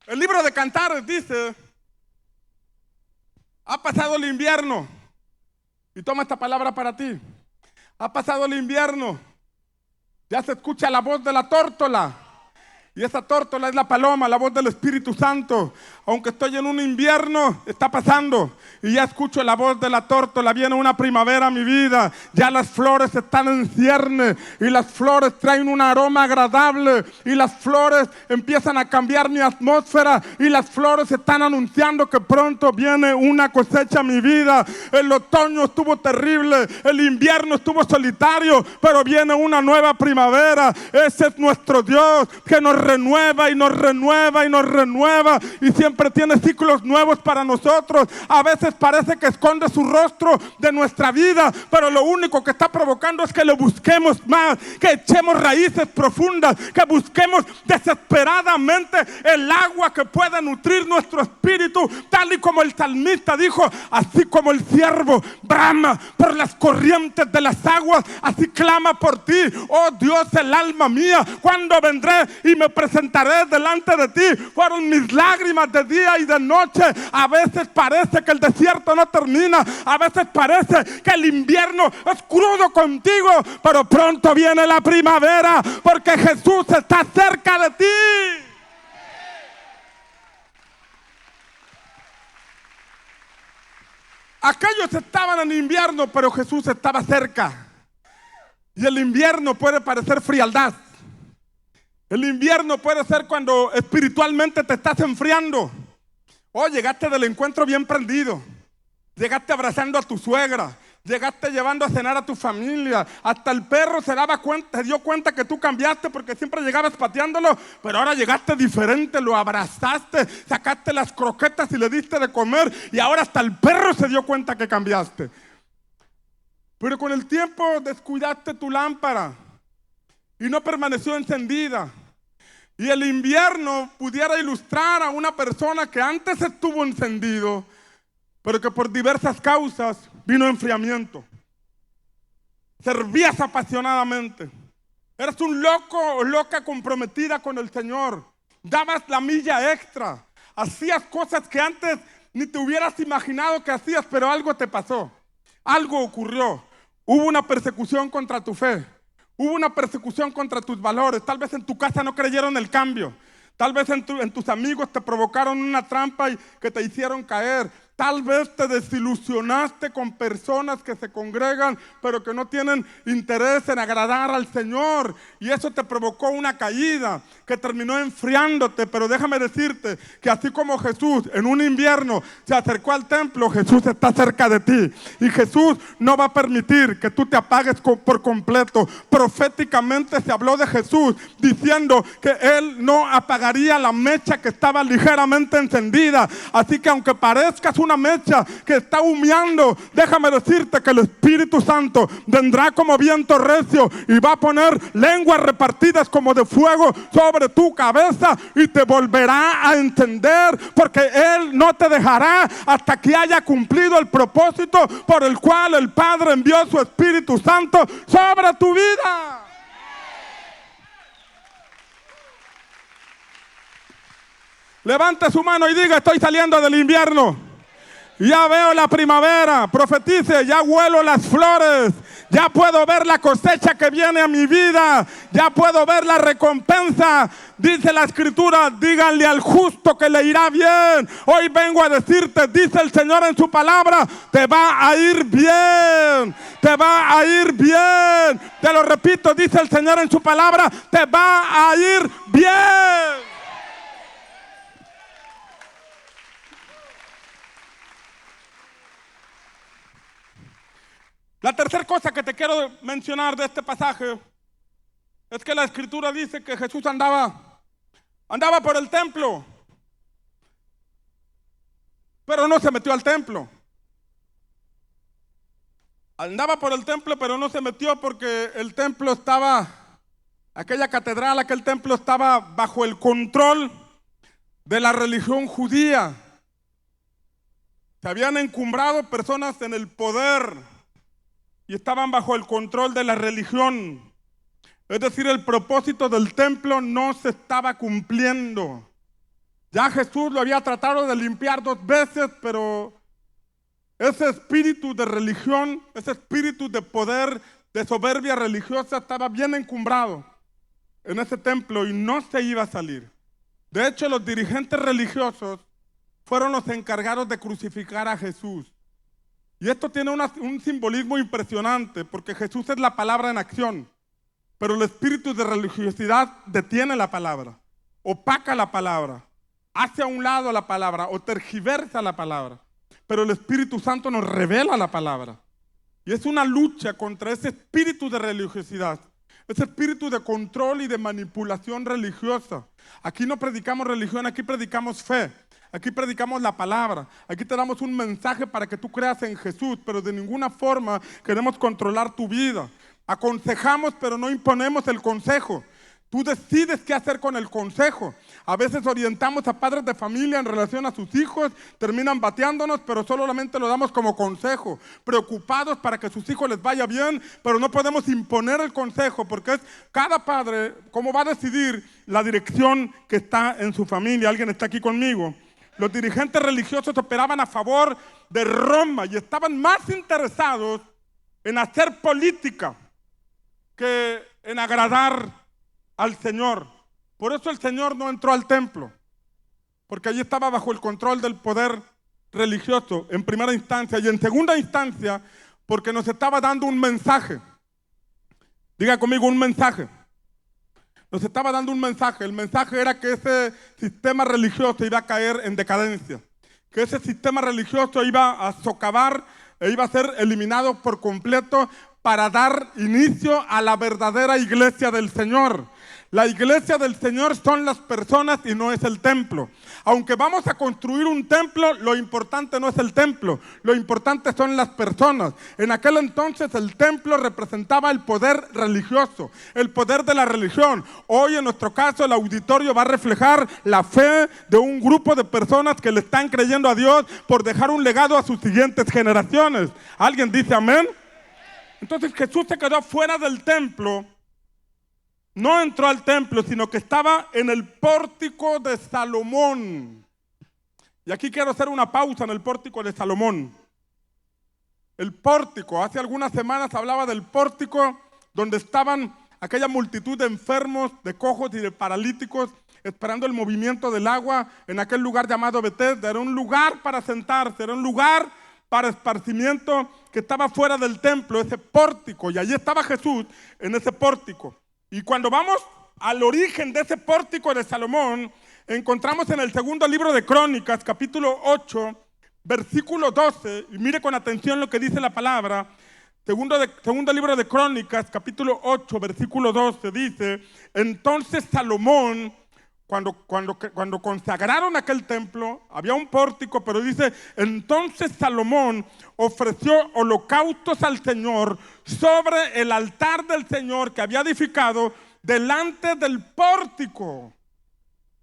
El libro de Cantares dice, ha pasado el invierno, y toma esta palabra para ti, ha pasado el invierno, ya se escucha la voz de la tórtola, y esa tórtola es la paloma, la voz del Espíritu Santo. Aunque estoy en un invierno, está pasando y ya escucho la voz de la tórtola. Viene una primavera a mi vida, ya las flores están en cierne y las flores traen un aroma agradable y las flores empiezan a cambiar mi atmósfera y las flores están anunciando que pronto viene una cosecha a mi vida. El otoño estuvo terrible, el invierno estuvo solitario, pero viene una nueva primavera. Ese es nuestro Dios que nos renueva y nos renueva y nos renueva y siempre tiene ciclos nuevos para nosotros. A veces parece que esconde su rostro de nuestra vida, pero lo único que está provocando es que lo busquemos más, que echemos raíces profundas, que busquemos desesperadamente el agua que pueda nutrir nuestro espíritu, tal y como el salmista dijo: así como el ciervo brama por las corrientes de las aguas, así clama por ti, oh Dios, el alma mía. Cuando vendré y me presentaré delante de ti. Fueron mis lágrimas de día y de noche. A veces parece que el desierto no termina, a veces parece que el invierno es crudo contigo, pero pronto viene la primavera, porque Jesús está cerca de ti. Aquellos estaban en invierno, pero Jesús estaba cerca. Y el invierno puede parecer frialdad. El invierno puede ser cuando espiritualmente te estás enfriando. Oh, llegaste del encuentro bien prendido. Llegaste abrazando a tu suegra. Llegaste llevando a cenar a tu familia. Hasta el perro se dio cuenta que tú cambiaste, porque siempre llegabas pateándolo, pero ahora llegaste diferente, lo abrazaste, sacaste las croquetas y le diste de comer, y ahora hasta el perro se dio cuenta que cambiaste. Pero con el tiempo descuidaste tu lámpara y no permaneció encendida. Y el invierno pudiera ilustrar a una persona que antes estuvo encendido, pero que por diversas causas vino enfriamiento. Servías apasionadamente. Eras un loco o loca comprometida con el Señor. Dabas la milla extra. Hacías cosas que antes ni te hubieras imaginado que hacías, pero algo te pasó. Algo ocurrió. Hubo una persecución contra tu fe. Hubo una persecución contra tus valores. Tal vez en tu casa no creyeron el cambio. Tal vez en tus amigos te provocaron una trampa y que te hicieron caer. Tal vez te desilusionaste con personas que se congregan, pero que no tienen interés en agradar al Señor. Y eso te provocó una caída que terminó enfriándote. Pero déjame decirte que así como Jesús en un invierno se acercó al templo, Jesús está cerca de ti. Y Jesús no va a permitir que tú te apagues por completo. Proféticamente se habló de Jesús diciendo que Él no apagaría la mecha que estaba ligeramente encendida. Así que aunque parezcas una mecha que está humeando, déjame decirte que el Espíritu Santo vendrá como viento recio y va a poner lenguas repartidas como de fuego sobre tu cabeza y te volverá a encender, porque Él no te dejará hasta que haya cumplido el propósito por el cual el Padre envió su Espíritu Santo sobre tu vida. Levante su mano y diga: estoy saliendo del invierno. Ya veo la primavera. Profetice: ya huelo las flores. Ya puedo ver la cosecha que viene a mi vida. Ya puedo ver la recompensa. Dice la Escritura: díganle al justo que le irá bien. Hoy vengo a decirte, dice el Señor en su palabra: te va a ir bien. Te va a ir bien. Te lo repito, dice el Señor en su palabra: te va a ir bien. La tercera cosa que te quiero mencionar de este pasaje es que la Escritura dice que Jesús andaba por el templo, pero no se metió al templo. Andaba por el templo, pero no se metió porque el templo estaba, aquella catedral, aquel templo estaba bajo el control de la religión judía. Se habían encumbrado personas en el poder y estaban bajo el control de la religión. Es decir, el propósito del templo no se estaba cumpliendo. Ya Jesús lo había tratado de limpiar 2 veces, pero ese espíritu de religión, ese espíritu de poder, de soberbia religiosa, estaba bien encumbrado en ese templo y no se iba a salir. De hecho, los dirigentes religiosos fueron los encargados de crucificar a Jesús. Y esto tiene un simbolismo impresionante, porque Jesús es la palabra en acción, pero el espíritu de religiosidad detiene la palabra, opaca la palabra, hace a un lado la palabra o tergiversa la palabra. Pero el Espíritu Santo nos revela la palabra. Y es una lucha contra ese espíritu de religiosidad. ese espíritu de control y de manipulación religiosa. Aquí no predicamos religión, aquí predicamos fe. Aquí predicamos la palabra, aquí te damos un mensaje para que tú creas en Jesús, pero de ninguna forma queremos controlar tu vida. Aconsejamos, pero no imponemos el consejo. Tú decides qué hacer con el consejo. A veces orientamos a padres de familia en relación a sus hijos, terminan bateándonos, pero solamente lo damos como consejo. Preocupados para que a sus hijos les vaya bien, pero no podemos imponer el consejo, porque es cada padre cómo va a decidir la dirección que está en su familia. ¿Alguien está aquí conmigo? Los dirigentes religiosos operaban a favor de Roma y estaban más interesados en hacer política que en agradar al Señor. Por eso el Señor no entró al templo, porque allí estaba bajo el control del poder religioso en primera instancia, y en segunda instancia porque nos estaba dando un mensaje. Diga conmigo, un mensaje. Nos estaba dando un mensaje. El mensaje era que ese sistema religioso iba a caer en decadencia, que ese sistema religioso iba a socavar e iba a ser eliminado por completo para dar inicio a la verdadera iglesia del Señor. La iglesia del Señor son las personas y no es el templo. Aunque vamos a construir un templo, lo importante no es el templo, lo importante son las personas. En aquel entonces el templo representaba el poder religioso, el poder de la religión. Hoy en nuestro caso el auditorio va a reflejar la fe de un grupo de personas que le están creyendo a Dios por dejar un legado a sus siguientes generaciones. ¿Alguien dice amén? Entonces Jesús se quedó fuera del templo. No entró al templo, sino que estaba en el pórtico de Salomón. Y aquí quiero hacer una pausa en el pórtico de Salomón. El pórtico, hace algunas semanas hablaba del pórtico donde estaban aquella multitud de enfermos, de cojos y de paralíticos esperando el movimiento del agua en aquel lugar llamado Betesda. Era un lugar para sentarse, era un lugar para esparcimiento que estaba fuera del templo, ese pórtico. Y allí estaba Jesús en ese pórtico. Y cuando vamos al origen de ese pórtico de Salomón, encontramos en el segundo libro de Crónicas, capítulo 8, versículo 12, y mire con atención lo que dice la palabra. Segundo libro de Crónicas, capítulo 8, versículo 12, dice: entonces Salomón, cuando consagraron aquel templo, había un pórtico, pero dice, entonces Salomón ofreció holocaustos al Señor sobre el altar del Señor que había edificado delante del pórtico.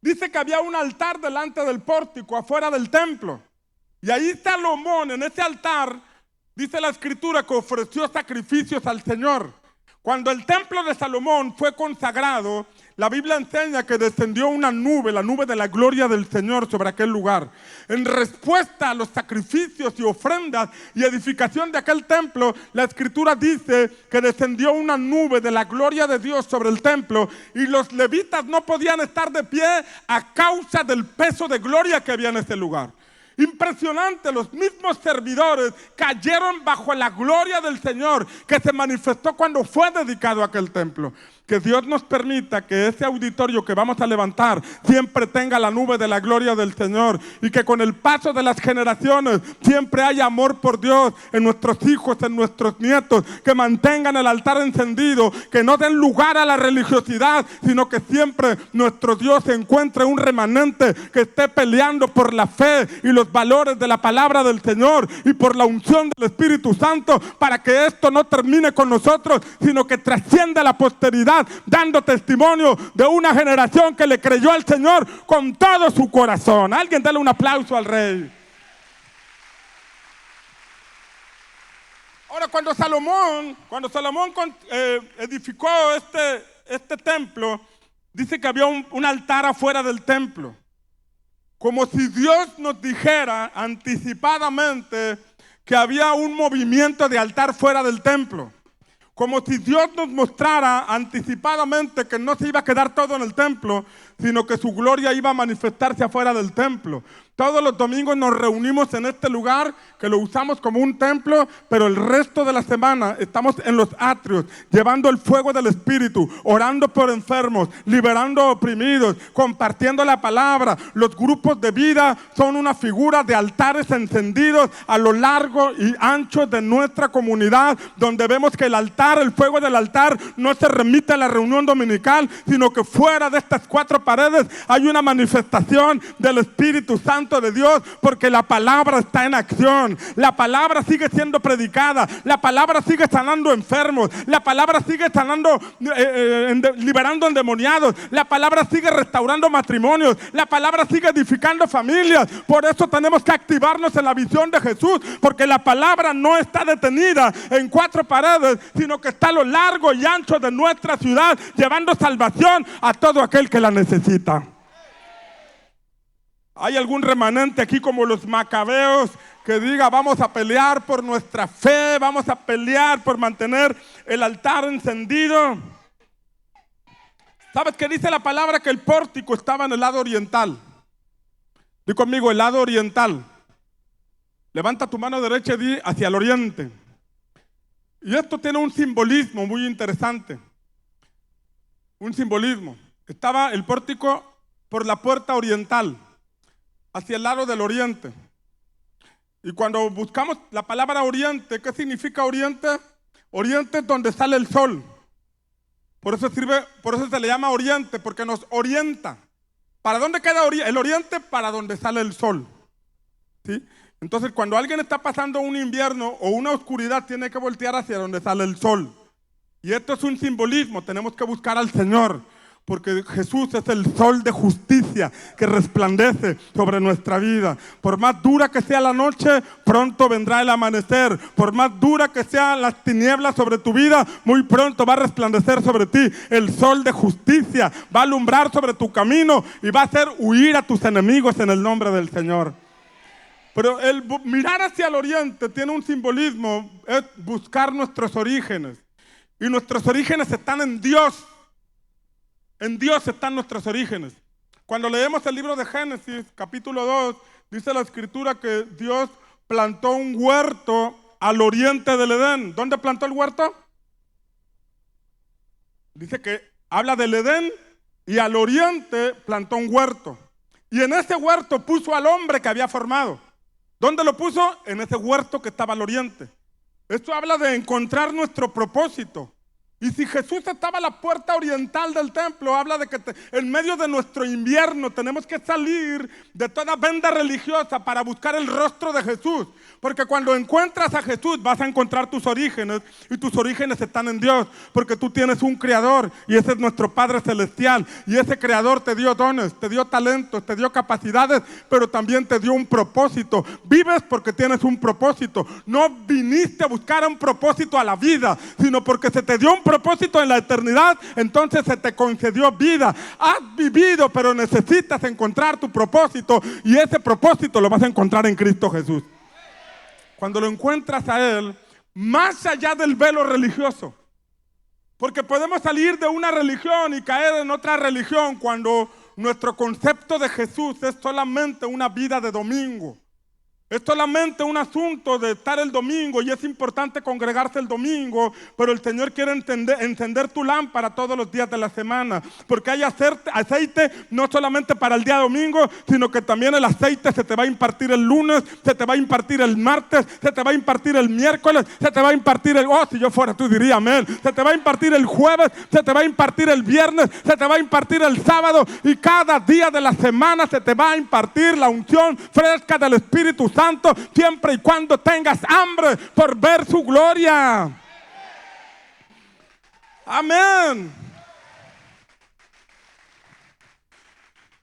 Dice que había un altar delante del pórtico, afuera del templo. Y ahí Salomón, en ese altar, dice la Escritura que ofreció sacrificios al Señor. Cuando el templo de Salomón fue consagrado, la Biblia enseña que descendió una nube, la nube de la gloria del Señor sobre aquel lugar. En respuesta a los sacrificios y ofrendas y edificación de aquel templo, la Escritura dice que descendió una nube de la gloria de Dios sobre el templo y los levitas no podían estar de pie a causa del peso de gloria que había en ese lugar. Impresionante, los mismos servidores cayeron bajo la gloria del Señor que se manifestó cuando fue dedicado aquel templo. Que Dios nos permita que ese auditorio que vamos a levantar siempre tenga la nube de la gloria del Señor y que con el paso de las generaciones siempre haya amor por Dios en nuestros hijos, en nuestros nietos, que mantengan el altar encendido, que no den lugar a la religiosidad, sino que siempre nuestro Dios encuentre un remanente que esté peleando por la fe y los valores de la palabra del Señor y por la unción del Espíritu Santo, para que esto no termine con nosotros, sino que trascienda a la posteridad, dando testimonio de una generación que le creyó al Señor con todo su corazón. Alguien dale un aplauso al Rey. Ahora, cuando Salomón edificó este templo, dice que había un altar afuera del templo. Como si Dios nos dijera anticipadamente que había un movimiento de altar fuera del templo. Como si Dios nos mostrara anticipadamente que no se iba a quedar todo en el templo, sino que su gloria iba a manifestarse afuera del templo. Todos los domingos nos reunimos en este lugar que lo usamos como un templo, pero el resto de la semana estamos en los atrios, llevando el fuego del Espíritu, orando por enfermos, liberando oprimidos, compartiendo la palabra. Los grupos de vida son una figura de altares encendidos a lo largo y ancho de nuestra comunidad, donde vemos que el altar, el fuego del altar, no se remite a la reunión dominical, sino que fuera de estas cuatro paredes hay una manifestación del Espíritu Santo de Dios, porque la palabra está en acción, la palabra sigue siendo predicada, la palabra sigue sanando enfermos, la palabra sigue sanando, liberando endemoniados, la palabra sigue restaurando matrimonios, la palabra sigue edificando familias. Por eso tenemos que activarnos en la visión de Jesús, porque la palabra no está detenida en cuatro paredes, sino que está a lo largo y ancho de nuestra ciudad, llevando salvación a todo aquel que la necesita. ¿Hay algún remanente aquí como los macabeos que diga vamos a pelear por nuestra fe, vamos a pelear por mantener el altar encendido? ¿Sabes qué dice la palabra? Que el pórtico estaba en el lado oriental. Di conmigo, el lado oriental. Levanta tu mano derecha y di hacia el oriente. Y esto tiene un simbolismo muy interesante. Un simbolismo. Estaba el pórtico por la puerta oriental, hacia el lado del oriente. Y cuando buscamos la palabra oriente, ¿qué significa oriente? Oriente es donde sale el sol. Por eso se le llama oriente, porque nos orienta. ¿Para dónde queda el oriente? Para donde sale el sol. ¿Sí? Entonces, cuando alguien está pasando un invierno o una oscuridad, tiene que voltear hacia donde sale el sol. Y esto es un simbolismo. Tenemos que buscar al Señor, porque Jesús es el sol de justicia que resplandece sobre nuestra vida. Por más dura que sea la noche, pronto vendrá el amanecer. Por más dura que sean las tinieblas sobre tu vida, muy pronto va a resplandecer sobre ti. El sol de justicia va a alumbrar sobre tu camino y va a hacer huir a tus enemigos en el nombre del Señor. Pero el mirar hacia el oriente tiene un simbolismo, es buscar nuestros orígenes. Y nuestros orígenes están en Dios. En Dios están nuestros orígenes. Cuando leemos el libro de Génesis, capítulo 2, dice la escritura que Dios plantó un huerto al oriente del Edén. ¿Dónde plantó el huerto? Dice que habla del Edén y al oriente plantó un huerto. Y en ese huerto puso al hombre que había formado. ¿Dónde lo puso? En ese huerto que estaba al oriente. Esto habla de encontrar nuestro propósito. Y si Jesús estaba a la puerta oriental del templo, habla de que en medio de nuestro invierno tenemos que salir de toda venda religiosa para buscar el rostro de Jesús. Porque cuando encuentras a Jesús vas a encontrar tus orígenes, y tus orígenes están en Dios, porque tú tienes un creador y ese es nuestro Padre Celestial. Y ese creador te dio dones, te dio talentos, te dio capacidades, pero también te dio un propósito. Vives porque tienes un propósito. No viniste a buscar un propósito a la vida, sino porque se te dio un propósito en la eternidad, entonces se te concedió vida. Has vivido, pero necesitas encontrar tu propósito, y ese propósito lo vas a encontrar en Cristo Jesús. Cuando lo encuentras a Él, más allá del velo religioso, porque podemos salir de una religión y caer en otra religión cuando nuestro concepto de Jesús es solamente una vida de domingo. Es solamente un asunto de estar el domingo, y es importante congregarse el domingo, pero el Señor quiere encender tu lámpara todos los días de la semana, porque hay aceite no solamente para el día domingo, sino que también el aceite se te va a impartir el lunes, se te va a impartir el martes, se te va a impartir el miércoles, se te va a impartir si yo fuera tú diría amén, se te va a impartir el jueves, se te va a impartir el viernes, se te va a impartir el sábado, y cada día de la semana se te va a impartir la unción fresca del Espíritu Santo, siempre y cuando tengas hambre por ver su gloria. Amén.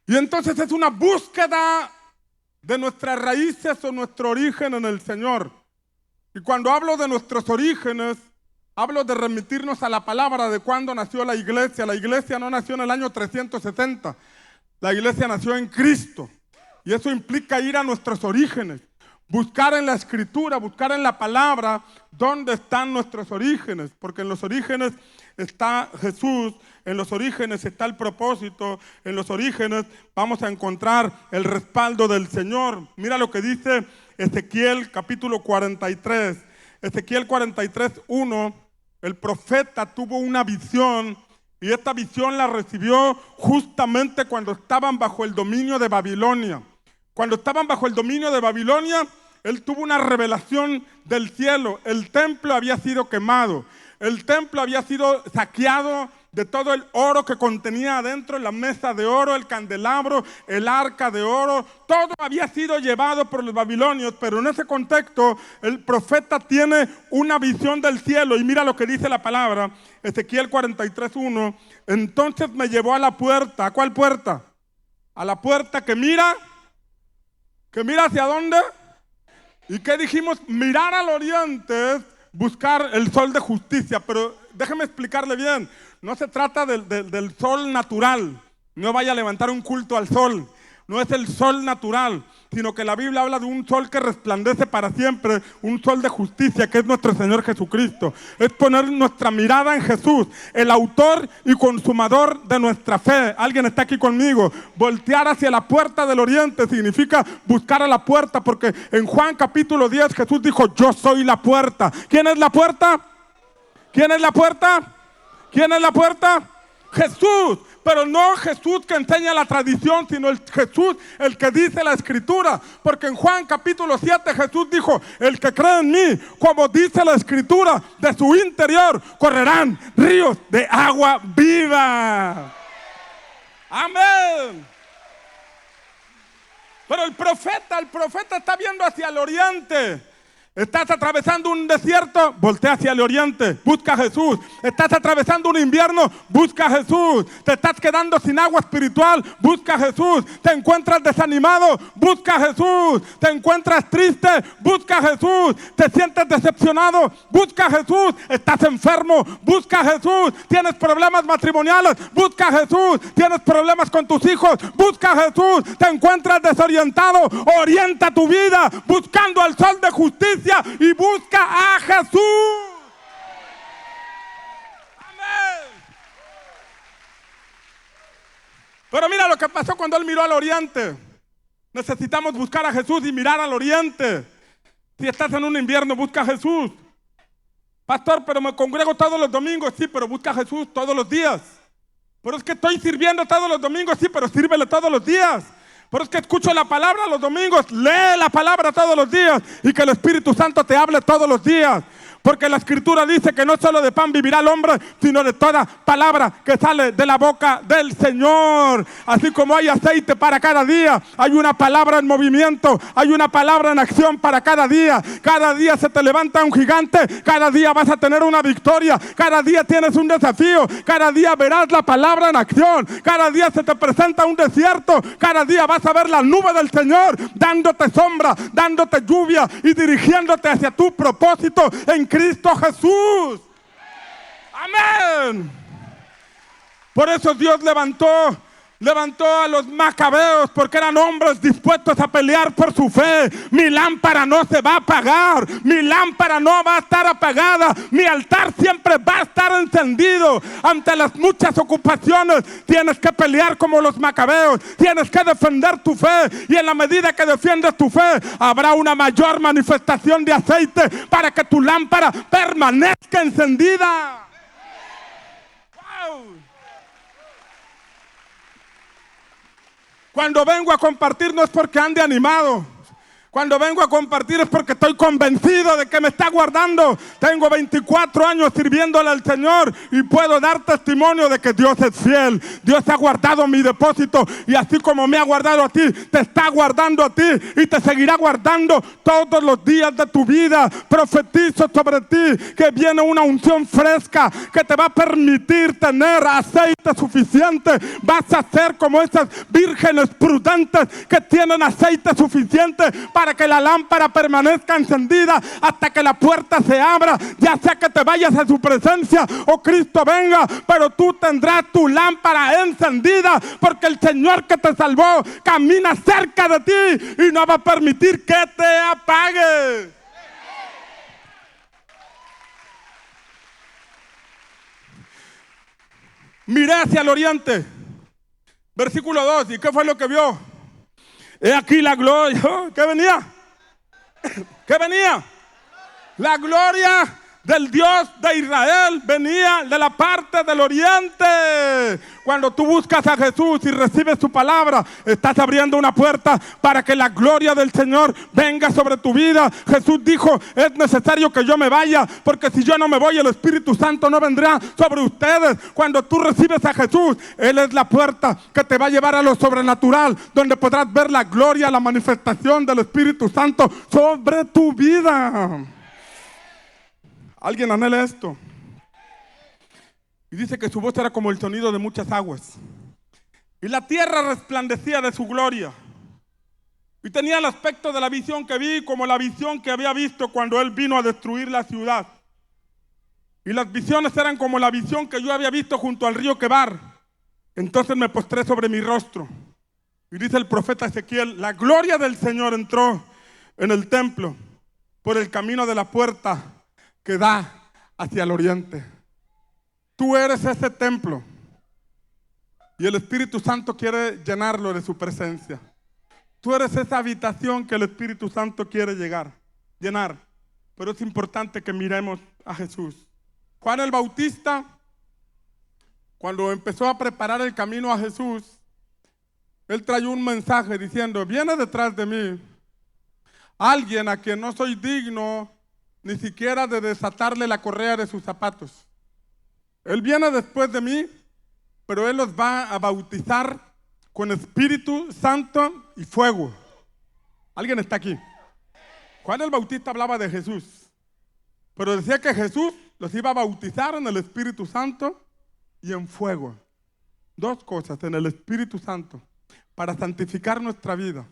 Y entonces es una búsqueda de nuestras raíces o nuestro origen en el Señor. Y cuando hablo de nuestros orígenes, hablo de remitirnos a la palabra de cuando nació la iglesia. La iglesia no nació en el año 370. La iglesia nació en Cristo. Y eso implica ir a nuestros orígenes. buscar en la Escritura, buscar en la palabra dónde están nuestros orígenes, porque en los orígenes está Jesús, en los orígenes está el propósito, en los orígenes vamos a encontrar el respaldo del Señor. Mira lo que dice Ezequiel capítulo 43. Ezequiel 43:1, el profeta tuvo una visión y esta visión la recibió justamente cuando estaban bajo el dominio de Babilonia. Cuando estaban bajo el dominio de Babilonia, él tuvo una revelación del cielo. El templo había sido quemado, el templo había sido saqueado de todo el oro que contenía adentro, la mesa de oro, el candelabro, el arca de oro, todo había sido llevado por los babilonios, pero en ese contexto el profeta tiene una visión del cielo y mira lo que dice la palabra, Ezequiel 43:1, entonces me llevó a la puerta. ¿A cuál puerta? A la puerta que mira hacia dónde. ¿Y qué dijimos? Mirar al oriente es buscar el sol de justicia, pero déjeme explicarle bien. No se trata del sol natural. No vaya a levantar un culto al sol. No es el sol natural, sino que la Biblia habla de un sol que resplandece para siempre, un sol de justicia que es nuestro Señor Jesucristo. Es poner nuestra mirada en Jesús, el autor y consumador de nuestra fe. ¿Alguien está aquí conmigo? Voltear hacia la puerta del oriente significa buscar a la puerta, porque en Juan capítulo 10 Jesús dijo, yo soy la puerta. ¿Quién es la puerta? ¿Quién es la puerta? ¿Quién es la puerta? Jesús, pero no Jesús que enseña la tradición, sino el Jesús, el que dice la Escritura. Porque en Juan capítulo 7 Jesús dijo, el que cree en mí, como dice la Escritura, de su interior correrán ríos de agua viva. Amén. Pero el profeta está viendo hacia el oriente. Estás atravesando un desierto, voltea hacia el oriente, busca a Jesús. Estás atravesando un invierno, busca a Jesús. Te estás quedando sin agua espiritual, busca a Jesús. Te encuentras desanimado, busca a Jesús. Te encuentras triste, busca a Jesús. Te sientes decepcionado, busca a Jesús. Estás enfermo, busca a Jesús. Tienes problemas matrimoniales, busca a Jesús. Tienes problemas con tus hijos, busca a Jesús. Te encuentras desorientado, orienta tu vida buscando al sol de justicia y busca a Jesús. Amén. Pero mira lo que pasó cuando él miró al oriente. Necesitamos buscar a Jesús y mirar al oriente. Si estás en un invierno, busca a Jesús. Pastor, pero me congrego todos los domingos. Sí, pero busca a Jesús todos los días. Pero es que estoy sirviendo todos los domingos. Sí, pero sírvele todos los días. Pero es que escucho la palabra los domingos. Lee la palabra todos los días y que el Espíritu Santo te hable todos los días. Porque la Escritura dice que no solo de pan vivirá el hombre, sino de toda palabra que sale de la boca del Señor. Así como hay aceite para cada día, hay una palabra en movimiento, hay una palabra en acción para cada día. Cada día se te levanta un gigante, cada día vas a tener una victoria, cada día tienes un desafío, cada día verás la palabra en acción, cada día se te presenta un desierto, cada día vas a ver la nube del Señor dándote sombra, dándote lluvia y dirigiéndote hacia tu propósito en Cristo Jesús. Amén. Por eso Dios levantó a los macabeos, porque eran hombres dispuestos a pelear por su fe. Mi lámpara no se va a apagar, mi lámpara no va a estar apagada, mi altar siempre va a estar encendido. Ante las muchas ocupaciones tienes que pelear como los macabeos, tienes que defender tu fe, y en la medida que defiendes tu fe habrá una mayor manifestación de aceite para que tu lámpara permanezca encendida. ¡Wow! Cuando vengo a compartir no es porque ande animado. Cuando vengo a compartir es porque estoy convencido de que me está guardando. Tengo 24 años sirviéndole al Señor y puedo dar testimonio de que Dios es fiel. Dios ha guardado mi depósito, y así como me ha guardado a ti, te está guardando a ti y te seguirá guardando todos los días de tu vida. Profetizo sobre ti que viene una unción fresca que te va a permitir tener aceite suficiente. Vas a ser como esas vírgenes prudentes que tienen aceite suficiente para para que la lámpara permanezca encendida hasta que la puerta se abra, ya sea que te vayas a su presencia o Cristo venga, pero tú tendrás tu lámpara encendida, porque el Señor que te salvó camina cerca de ti y no va a permitir que te apague. Miré hacia el oriente, versículo 2, ¿y qué fue lo que vio? He aquí la gloria. ¿Qué venía? ¿Qué venía? La gloria del Dios de Israel venía de la parte del oriente. Cuando tú buscas a Jesús y recibes su palabra, estás abriendo una puerta para que la gloria del Señor venga sobre tu vida. Jesús dijo, es necesario que yo me vaya, porque si yo no me voy, el Espíritu Santo no vendrá sobre ustedes. Cuando tú recibes a Jesús, Él es la puerta que te va a llevar a lo sobrenatural, donde podrás ver la gloria, la manifestación del Espíritu Santo sobre tu vida. ¿Alguien anhela esto? Y dice que su voz era como el sonido de muchas aguas. Y la tierra resplandecía de su gloria. Y tenía el aspecto de la visión que vi, como la visión que había visto cuando Él vino a destruir la ciudad. Y las visiones eran como la visión que yo había visto junto al río Quebar. Entonces me postré sobre mi rostro. Y dice el profeta Ezequiel, la gloria del Señor entró en el templo por el camino de la puerta que da hacia el oriente. Tú eres ese templo y el Espíritu Santo quiere llenarlo de su presencia. Tú eres esa habitación que el Espíritu Santo quiere llenar. Pero es importante que miremos a Jesús. Juan el Bautista, cuando empezó a preparar el camino a Jesús, él trajo un mensaje diciendo, viene detrás de mí alguien a quien no soy digno ni siquiera de desatarle la correa de sus zapatos. Él viene después de mí, pero Él los va a bautizar con Espíritu Santo y fuego. ¿Alguien está aquí? Juan el Bautista hablaba de Jesús, pero decía que Jesús los iba a bautizar en el Espíritu Santo y en fuego. Dos cosas, en el Espíritu Santo, para santificar nuestra vida,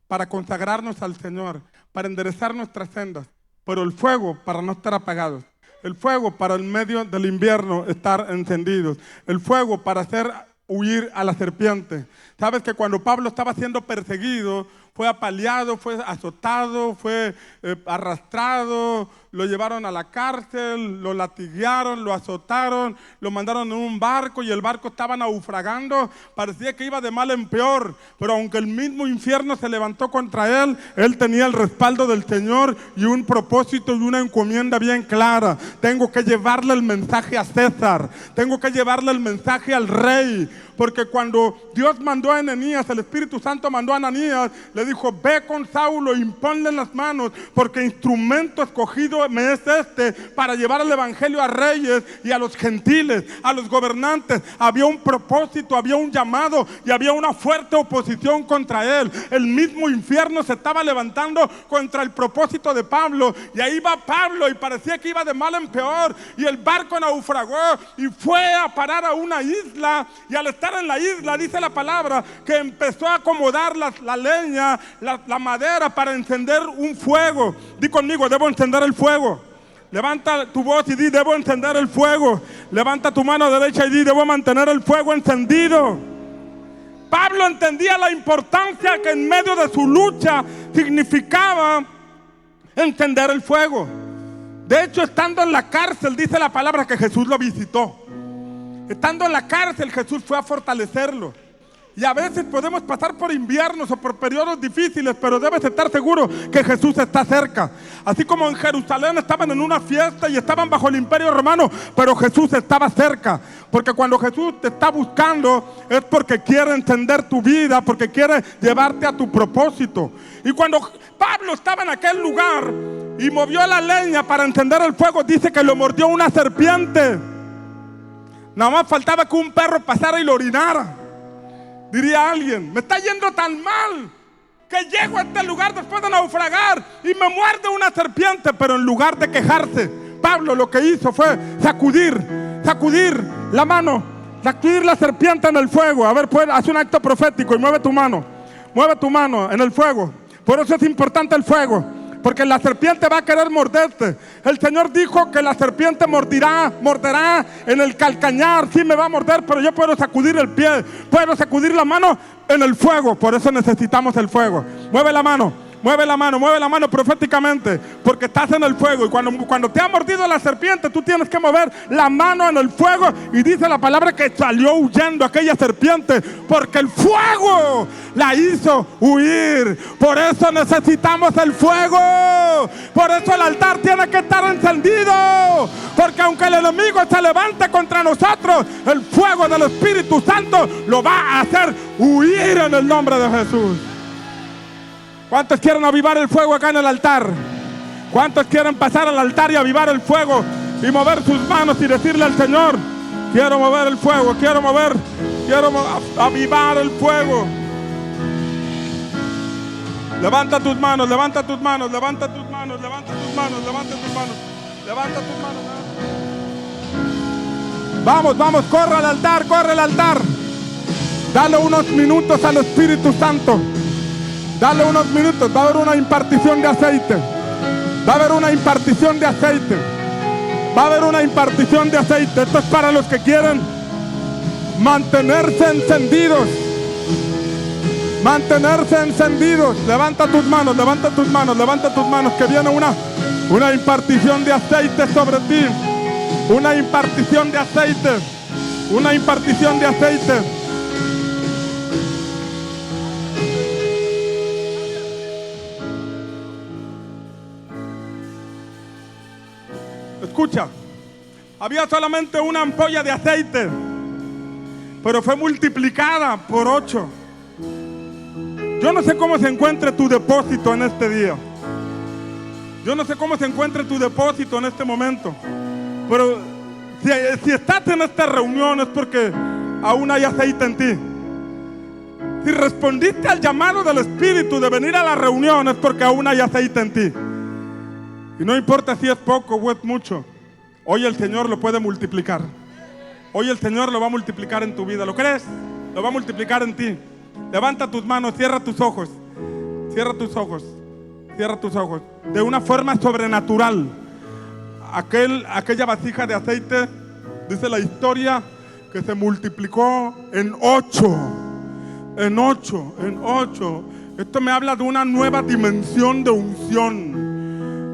para consagrarnos al Señor, para enderezar nuestras sendas, pero el fuego para no estar apagados. El fuego para en medio del invierno estar encendidos. El fuego para hacer huir a la serpiente. Sabes que cuando Pablo estaba siendo perseguido, fue apaleado, fue azotado, fue arrastrado, lo llevaron a la cárcel, lo latiguearon, lo azotaron, lo mandaron en un barco y el barco estaba naufragando. Parecía que iba de mal en peor, pero aunque el mismo infierno se levantó contra él, él tenía el respaldo del Señor y un propósito y una encomienda bien clara. Tengo que llevarle el mensaje a César, tengo que llevarle el mensaje al rey, porque cuando Dios mandó a Ananías, el Espíritu Santo mandó a Ananías, le dijo, ve con Saulo, imponle las manos, porque instrumento escogido me es este para llevar el evangelio a reyes y a los gentiles, a los gobernantes. Había un propósito, había un llamado y había una fuerte oposición contra él. El mismo infierno se estaba levantando contra el propósito de Pablo, y ahí va Pablo y parecía que iba de mal en peor, y el barco naufragó y fue a parar a una isla, y al estar en la isla dice la palabra que empezó a acomodar la leña, la madera para encender un fuego. Di conmigo, debo encender el fuego. Levanta tu voz y di, debo encender el fuego. Levanta tu mano derecha y di, debo mantener el fuego encendido. Pablo entendía la importancia que en medio de su lucha significaba encender el fuego. De hecho, estando en la cárcel, dice la palabra que Jesús lo visitó. Estando en la cárcel, Jesús fue a fortalecerlo. Y a veces podemos pasar por inviernos o por periodos difíciles, pero debes estar seguro que Jesús está cerca. Así como en Jerusalén estaban en una fiesta y estaban bajo el imperio romano, pero Jesús estaba cerca. Porque cuando Jesús te está buscando es porque quiere entender tu vida, porque quiere llevarte a tu propósito. Y cuando Pablo estaba en aquel lugar y movió la leña para encender el fuego, dice que lo mordió una serpiente. Nada más faltaba que un perro pasara y lo orinara. Diría alguien, me está yendo tan mal que llego a este lugar después de naufragar y me muerde una serpiente. Pero en lugar de quejarse, Pablo lo que hizo fue sacudir la mano, sacudir la serpiente en el fuego. A ver, pues, haz un acto profético y mueve tu mano en el fuego. Por eso es importante el fuego, porque la serpiente va a querer morderte. El Señor dijo que la serpiente morderá en el calcañar. Sí me va a morder, pero yo puedo sacudir el pie, puedo sacudir la mano en el fuego. Por eso necesitamos el fuego. Mueve la mano. Mueve la mano proféticamente, porque estás en el fuego. Y cuando te ha mordido la serpiente, tú tienes que mover la mano en el fuego. Y dice la palabra que salió huyendo aquella serpiente, porque el fuego la hizo huir. Por eso necesitamos el fuego. Por eso el altar tiene que estar encendido, porque aunque el enemigo se levante contra nosotros, el fuego del Espíritu Santo lo va a hacer huir en el nombre de Jesús. ¿Cuántos quieren avivar el fuego acá en el altar? ¿Cuántos quieren pasar al altar y avivar el fuego y mover sus manos y decirle al Señor: quiero mover el fuego, quiero avivar el fuego? Levanta tus manos, levanta tus manos, levanta tus manos, levanta tus manos, levanta tus manos, levanta tus manos. Vamos, vamos, corre al altar, corre al altar. Dale unos minutos al Espíritu Santo. Dale unos minutos, va a haber una impartición de aceite. Va a haber una impartición de aceite. Va a haber una impartición de aceite. Esto es para los que quieren mantenerse encendidos. Mantenerse encendidos. Levanta tus manos, levanta tus manos, levanta tus manos, que viene una impartición de aceite sobre ti. Una impartición de aceite. Una impartición de aceite. Escucha, había solamente una ampolla de aceite, pero fue multiplicada por 8. Yo no sé cómo se encuentre tu depósito en este día. Yo no sé cómo se encuentre tu depósito en este momento. Pero si estás en esta reunión es porque aún hay aceite en ti. Si respondiste al llamado del Espíritu de venir a la reunión es porque aún hay aceite en ti. Y no importa si es poco o es mucho, hoy el Señor lo puede multiplicar. Hoy el Señor lo va a multiplicar en tu vida. ¿Lo crees? Lo va a multiplicar en ti. Levanta tus manos, cierra tus ojos. Cierra tus ojos. Cierra tus ojos. De una forma sobrenatural. Aquella vasija de aceite, dice la historia, que se multiplicó en 8. En 8. Esto me habla de una nueva dimensión de unción.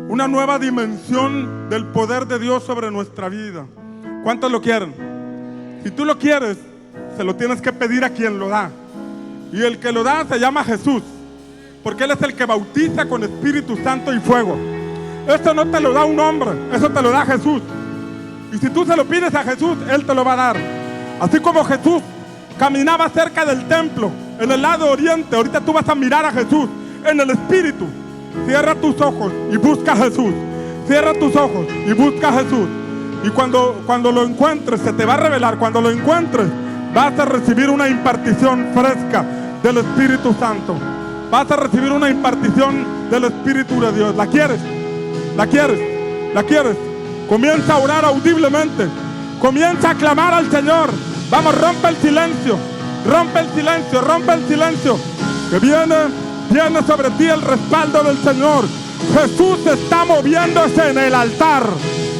Una nueva dimensión del poder de Dios sobre nuestra vida. ¿Cuántos lo quieren? Si tú lo quieres, se lo tienes que pedir a quien lo da. Y el que lo da se llama Jesús, porque Él es el que bautiza con Espíritu Santo y fuego. Esto no te lo da un hombre, eso te lo da Jesús. Y si tú se lo pides a Jesús, Él te lo va a dar. Así como Jesús caminaba cerca del templo, en el lado oriente, ahorita tú vas a mirar a Jesús en el Espíritu. Cierra tus ojos y busca a Jesús. Cierra tus ojos y busca a Jesús. Y cuando lo encuentres, se te va a revelar. Cuando lo encuentres, vas a recibir una impartición fresca del Espíritu Santo. Vas a recibir una impartición del Espíritu de Dios. ¿La quieres? ¿La quieres? ¿La quieres? Comienza a orar audiblemente. Comienza a clamar al Señor. Vamos, rompe el silencio. Rompe el silencio, rompe el silencio. Que viene sobre ti el respaldo del Señor. Jesús está moviéndose en el altar.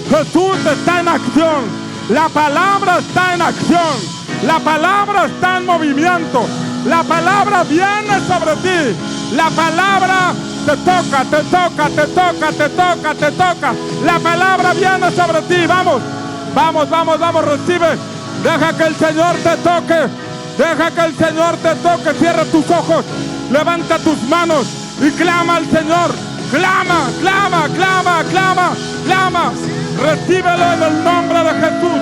Jesús está en acción. La palabra está en acción. La palabra está en movimiento. La palabra viene sobre ti. La palabra te toca, te toca, te toca, te toca, te toca. La palabra viene sobre ti. Vamos, vamos, vamos, vamos, recibe. Deja que el Señor te toque. Deja que el Señor te toque. Cierra tus ojos. Levanta tus manos y clama al Señor. Clama, clama, clama, clama, clama. Recíbelo en el nombre de Jesús.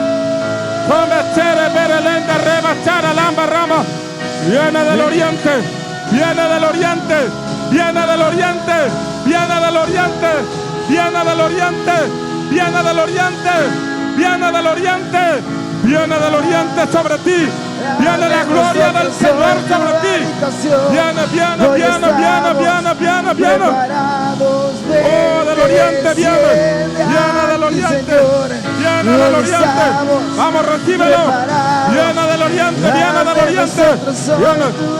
Viene del oriente, viene del oriente, viene del oriente, viene del oriente, viene del oriente, viene del oriente, viene del oriente, viene del oriente sobre ti. Viene la gloria del Señor sobre ti. Viene, viene, viene, viene, viene, viene, viene. Oh, del oriente viene. Viene del oriente. Viene del oriente. Vamos, recíbelo. Viene del oriente, viene del oriente.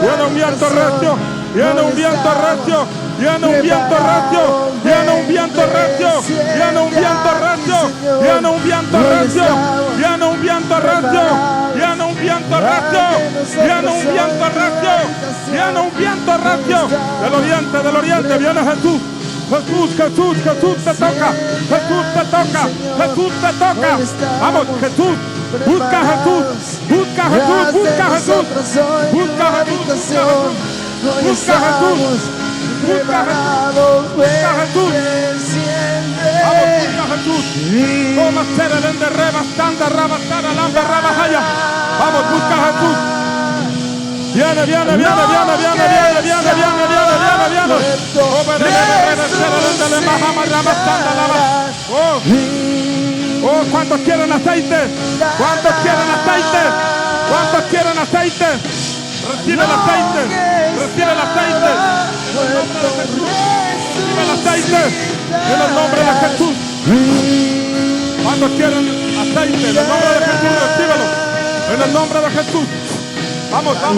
Viene un viento recio. Viene un viento recio. Viene un viento recio. Viene un viento recio. Viene un viento recio. Viene un viento recio. Viene un viento recio. Viene un viento recio. Viene un viento recio. Viene un viento recio. Del oriente viene Jesús. Jesús te toca. Jesús te toca. Jesús te toca. Vamos, Jesús. Busca a Jesús. Busca a Jesús. Busca a Jesús. Busca a Jesús. Busca a Jesús. Busca a Jesús. Busca a Jesús. Vamos, busca a Jesús. Toma ser el enderreba, estanda, rabastada, lamba, rabajaya. Vamos, busca a Jesús. Viene. Oh, ¿cuántos quieren aceite? ¿Cuántos quieren aceite? ¿Cuántos quieren aceite? Recibe el aceite. Recibe el aceite. Recibe el aceite. En el nombre de Jesús. ¿Cuántos quieren aceite? En el nombre de Jesús, recíbelo. En el nombre de Jesús. Vamos. Clama.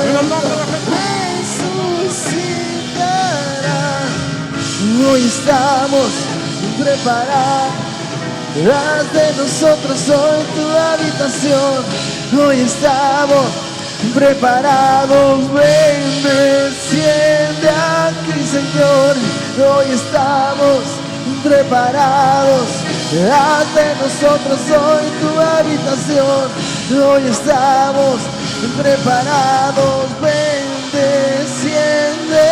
En el nombre de Jesús. Hoy estamos preparados. Haz de nosotros hoy tu habitación. Hoy estamos preparados. Ven, desciende aquí, Señor. Hoy estamos preparados. Haz de nosotros hoy tu habitación. Hoy estamos preparados. Ven, desciende.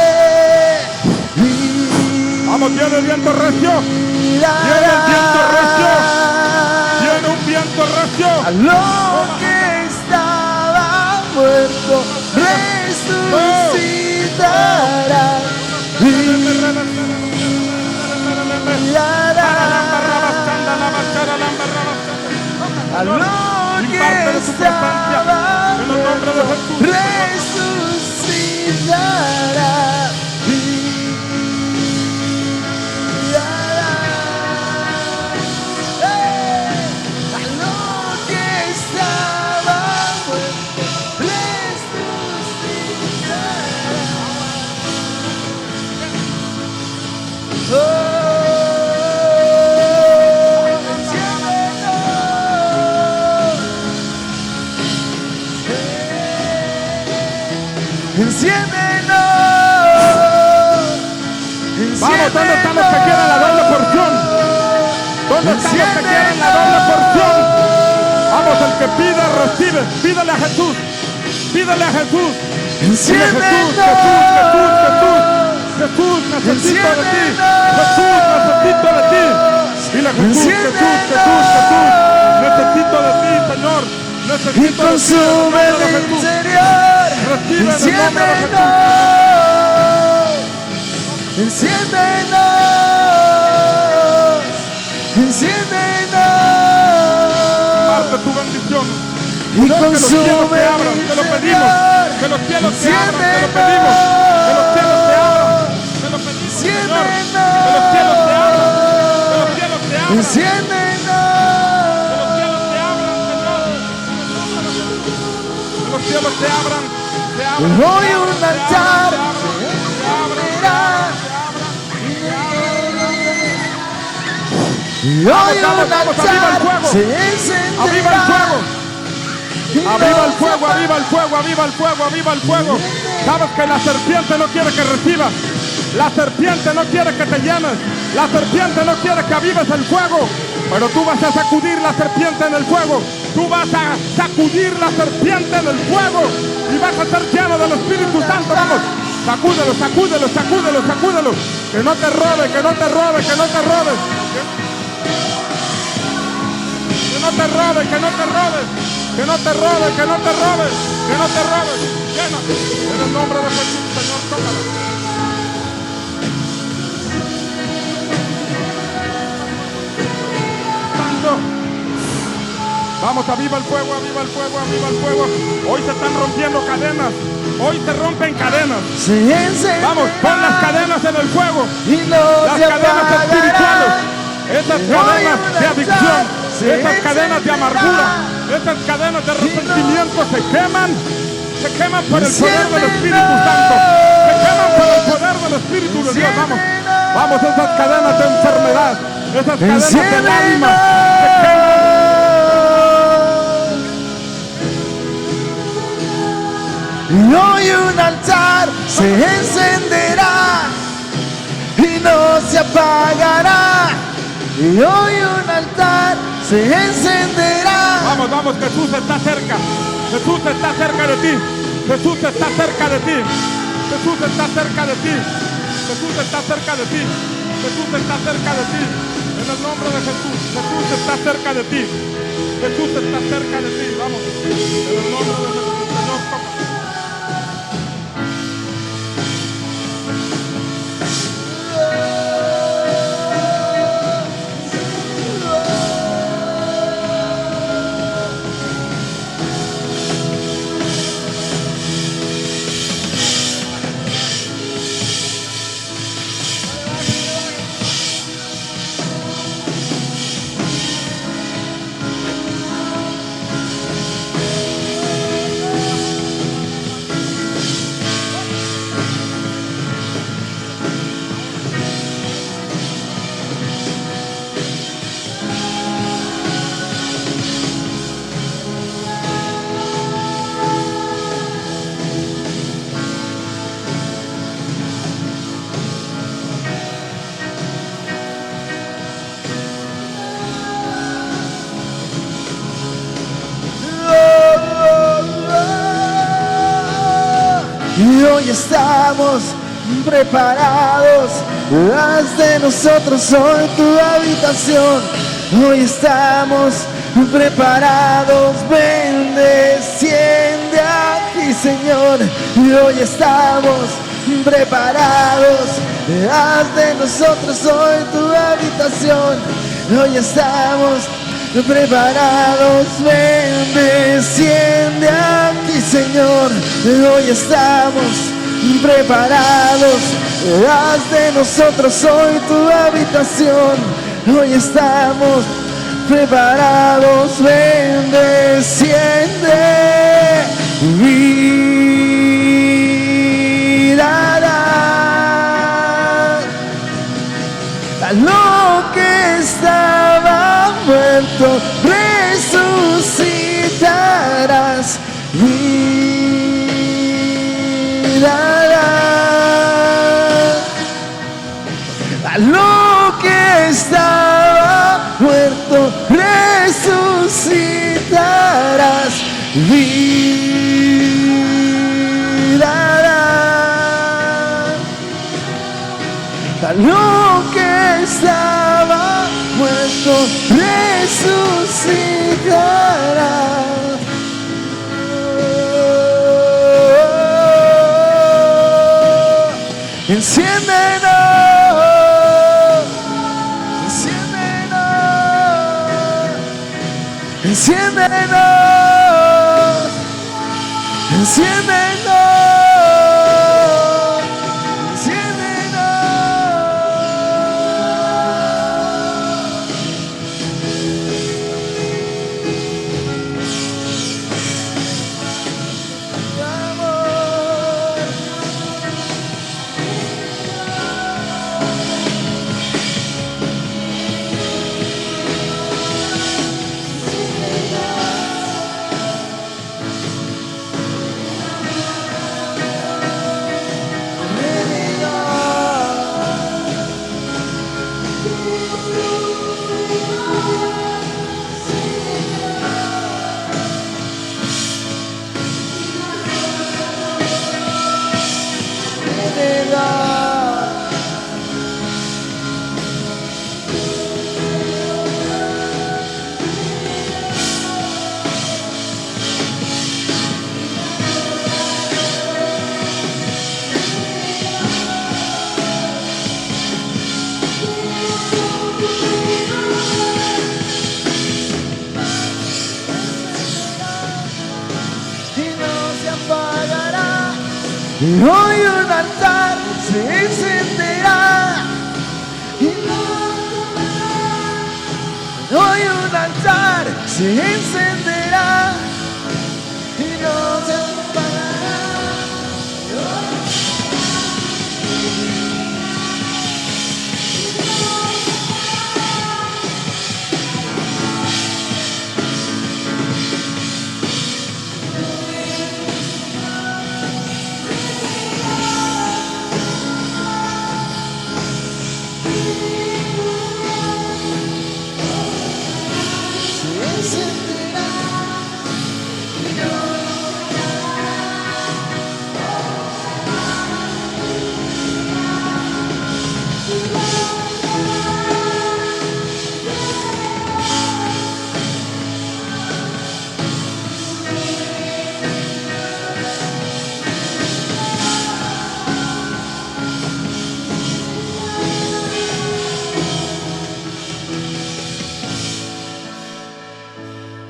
Vamos, viene el viento recio. Viene el viento recio. Viene un viento recio. A lo que estaba muerto resucitará. A lo que estaba muerto resucitará. Vamos, ¿dónde están los que quieren la doble porción? ¿Dónde están los que quieren la doble porción? Vamos, el que pide, recibe. Pídele a Jesús. Pídele a Jesús. Dile, Jesús, necesito de ti. Jesús, necesito de ti. Dile, Jesús, necesito de ti, Señor. Necesito de ti, en el nombre de Jesús. Recibe en el nombre de Jesús. Enciéndenos. Parte tu bendición. Y que los cielos se abran, te lo pedimos. Que los cielos se abran, te lo pedimos. Que los cielos se abran, te lo pedimos, Señor. Que los cielos se abran, que los cielos se abran. Enciéndenos. Que los cielos se abran, se abran. Hoy un altar y hoy un altar se encenderá. ¡Aviva el fuego! ¡Aviva el fuego, aviva el fuego, aviva el fuego, aviva el fuego! Sabes que la serpiente no quiere que recibas. La serpiente no quiere que te llenes. La serpiente no quiere que avives el fuego. Pero tú vas a sacudir la serpiente en el fuego. Tú vas a sacudir la serpiente en el fuego. Y vas a ser lleno del Espíritu Santo. Vamos. Sacúdelo, sacúdelo, sacúdelo, sacúdelo. Que no te robe, que no te robe, que no te robe. Que no te robe, que no te robe. Que no te robe, que no te robe. Que no te robe. Llena. En el nombre de Jesús, Señor, tócalo. Vamos, aviva el fuego, aviva el fuego, aviva el fuego. Hoy se están rompiendo cadenas. Hoy se rompen cadenas. Vamos, pon las cadenas en el fuego. Las cadenas espirituales. Esas cadenas de adicción. Esas cadenas de amargura. Esas cadenas de resentimiento se queman. Se queman por el poder del Espíritu Santo. Se queman por el poder del Espíritu de Dios. Vamos. Vamos, esas cadenas de enfermedad, esas cadenas del alma, se queman. Y hoy un altar se encenderá y no se apagará. Y hoy un altar se encenderá. Vamos, vamos, Jesús está cerca. Jesús está cerca de ti. Jesús está cerca de ti. Jesús está cerca de ti. Jesús está cerca de ti. Jesús está cerca de ti. En el nombre de Jesús. Jesús está cerca de ti. Jesús está cerca de ti. Vamos. En el nombre de Jesús. Señor, toca. Y hoy estamos preparados, haz de nosotros hoy tu habitación. Hoy estamos preparados, ven, desciende aquí, Señor. Y hoy estamos preparados, haz de nosotros hoy tu habitación. Hoy estamos preparados, ven, desciende aquí, Señor. Hoy estamos preparados, haz de nosotros hoy tu habitación. Hoy estamos preparados, ven, desciende. Mirarás a lo que estaba muerto, resucitarás. A lo que estaba muerto, resucitarás. Virarás. A lo que estaba muerto, resucitarás. Enciéndenos, enciéndenos, enciéndenos, enciéndenos, y hoy un altar se encenderá. Hoy un altar se encenderá y no se apagará.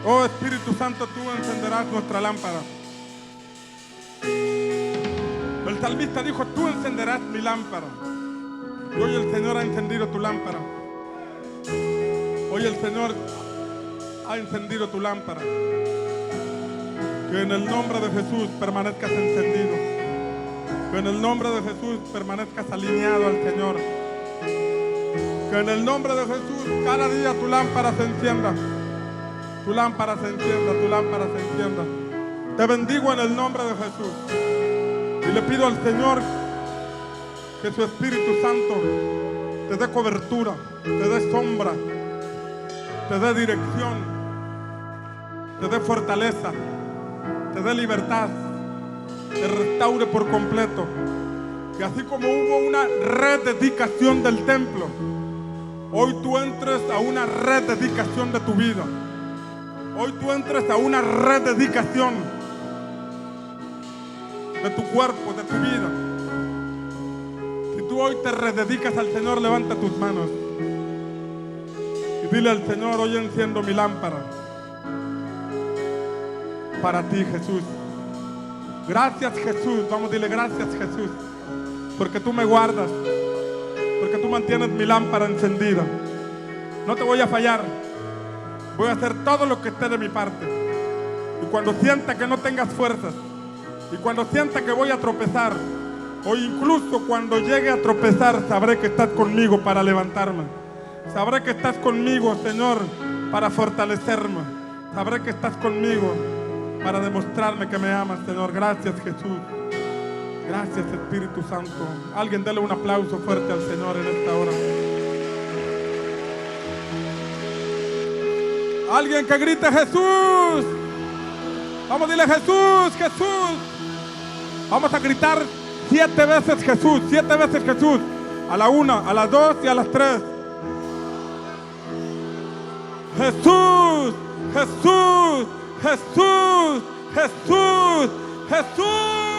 Oh Espíritu Santo, tú encenderás nuestra lámpara. El salmista dijo, tú encenderás mi lámpara. Y hoy el Señor ha encendido tu lámpara. Hoy el Señor ha encendido tu lámpara. Que en el nombre de Jesús permanezcas encendido. Que en el nombre de Jesús permanezcas alineado al Señor. Que en el nombre de Jesús cada día tu lámpara se encienda. Tu lámpara se encienda, tu lámpara se encienda. Te bendigo en el nombre de Jesús. Y le pido al Señor que su Espíritu Santo te dé cobertura, te dé sombra, te dé dirección, te dé fortaleza, te dé libertad, te restaure por completo. Que así como hubo una rededicación del templo, hoy tú entres a una rededicación de tu vida. Hoy tú entres a una rededicación de tu cuerpo, de tu vida. Si tú hoy te rededicas al Señor, levanta tus manos y dile al Señor, hoy enciendo mi lámpara para ti, Jesús. Gracias, Jesús. Vamos, dile gracias, Jesús, porque tú me guardas, porque tú mantienes mi lámpara encendida. No te voy a fallar. Voy a hacer todo lo que esté de mi parte. Y cuando sienta que no tengas fuerzas, y cuando sienta que voy a tropezar, o incluso cuando llegue a tropezar, sabré que estás conmigo para levantarme. Sabré que estás conmigo, Señor, para fortalecerme. Sabré que estás conmigo para demostrarme que me amas, Señor. Gracias, Jesús. Gracias, Espíritu Santo. Alguien dele un aplauso fuerte al Señor en esta hora. Alguien que grite Jesús. Vamos, dile Jesús, Jesús. Vamos a gritar 7 veces Jesús, 7 veces Jesús. A la 1, a las 2 y a las 3. Jesús, Jesús, Jesús, Jesús, Jesús.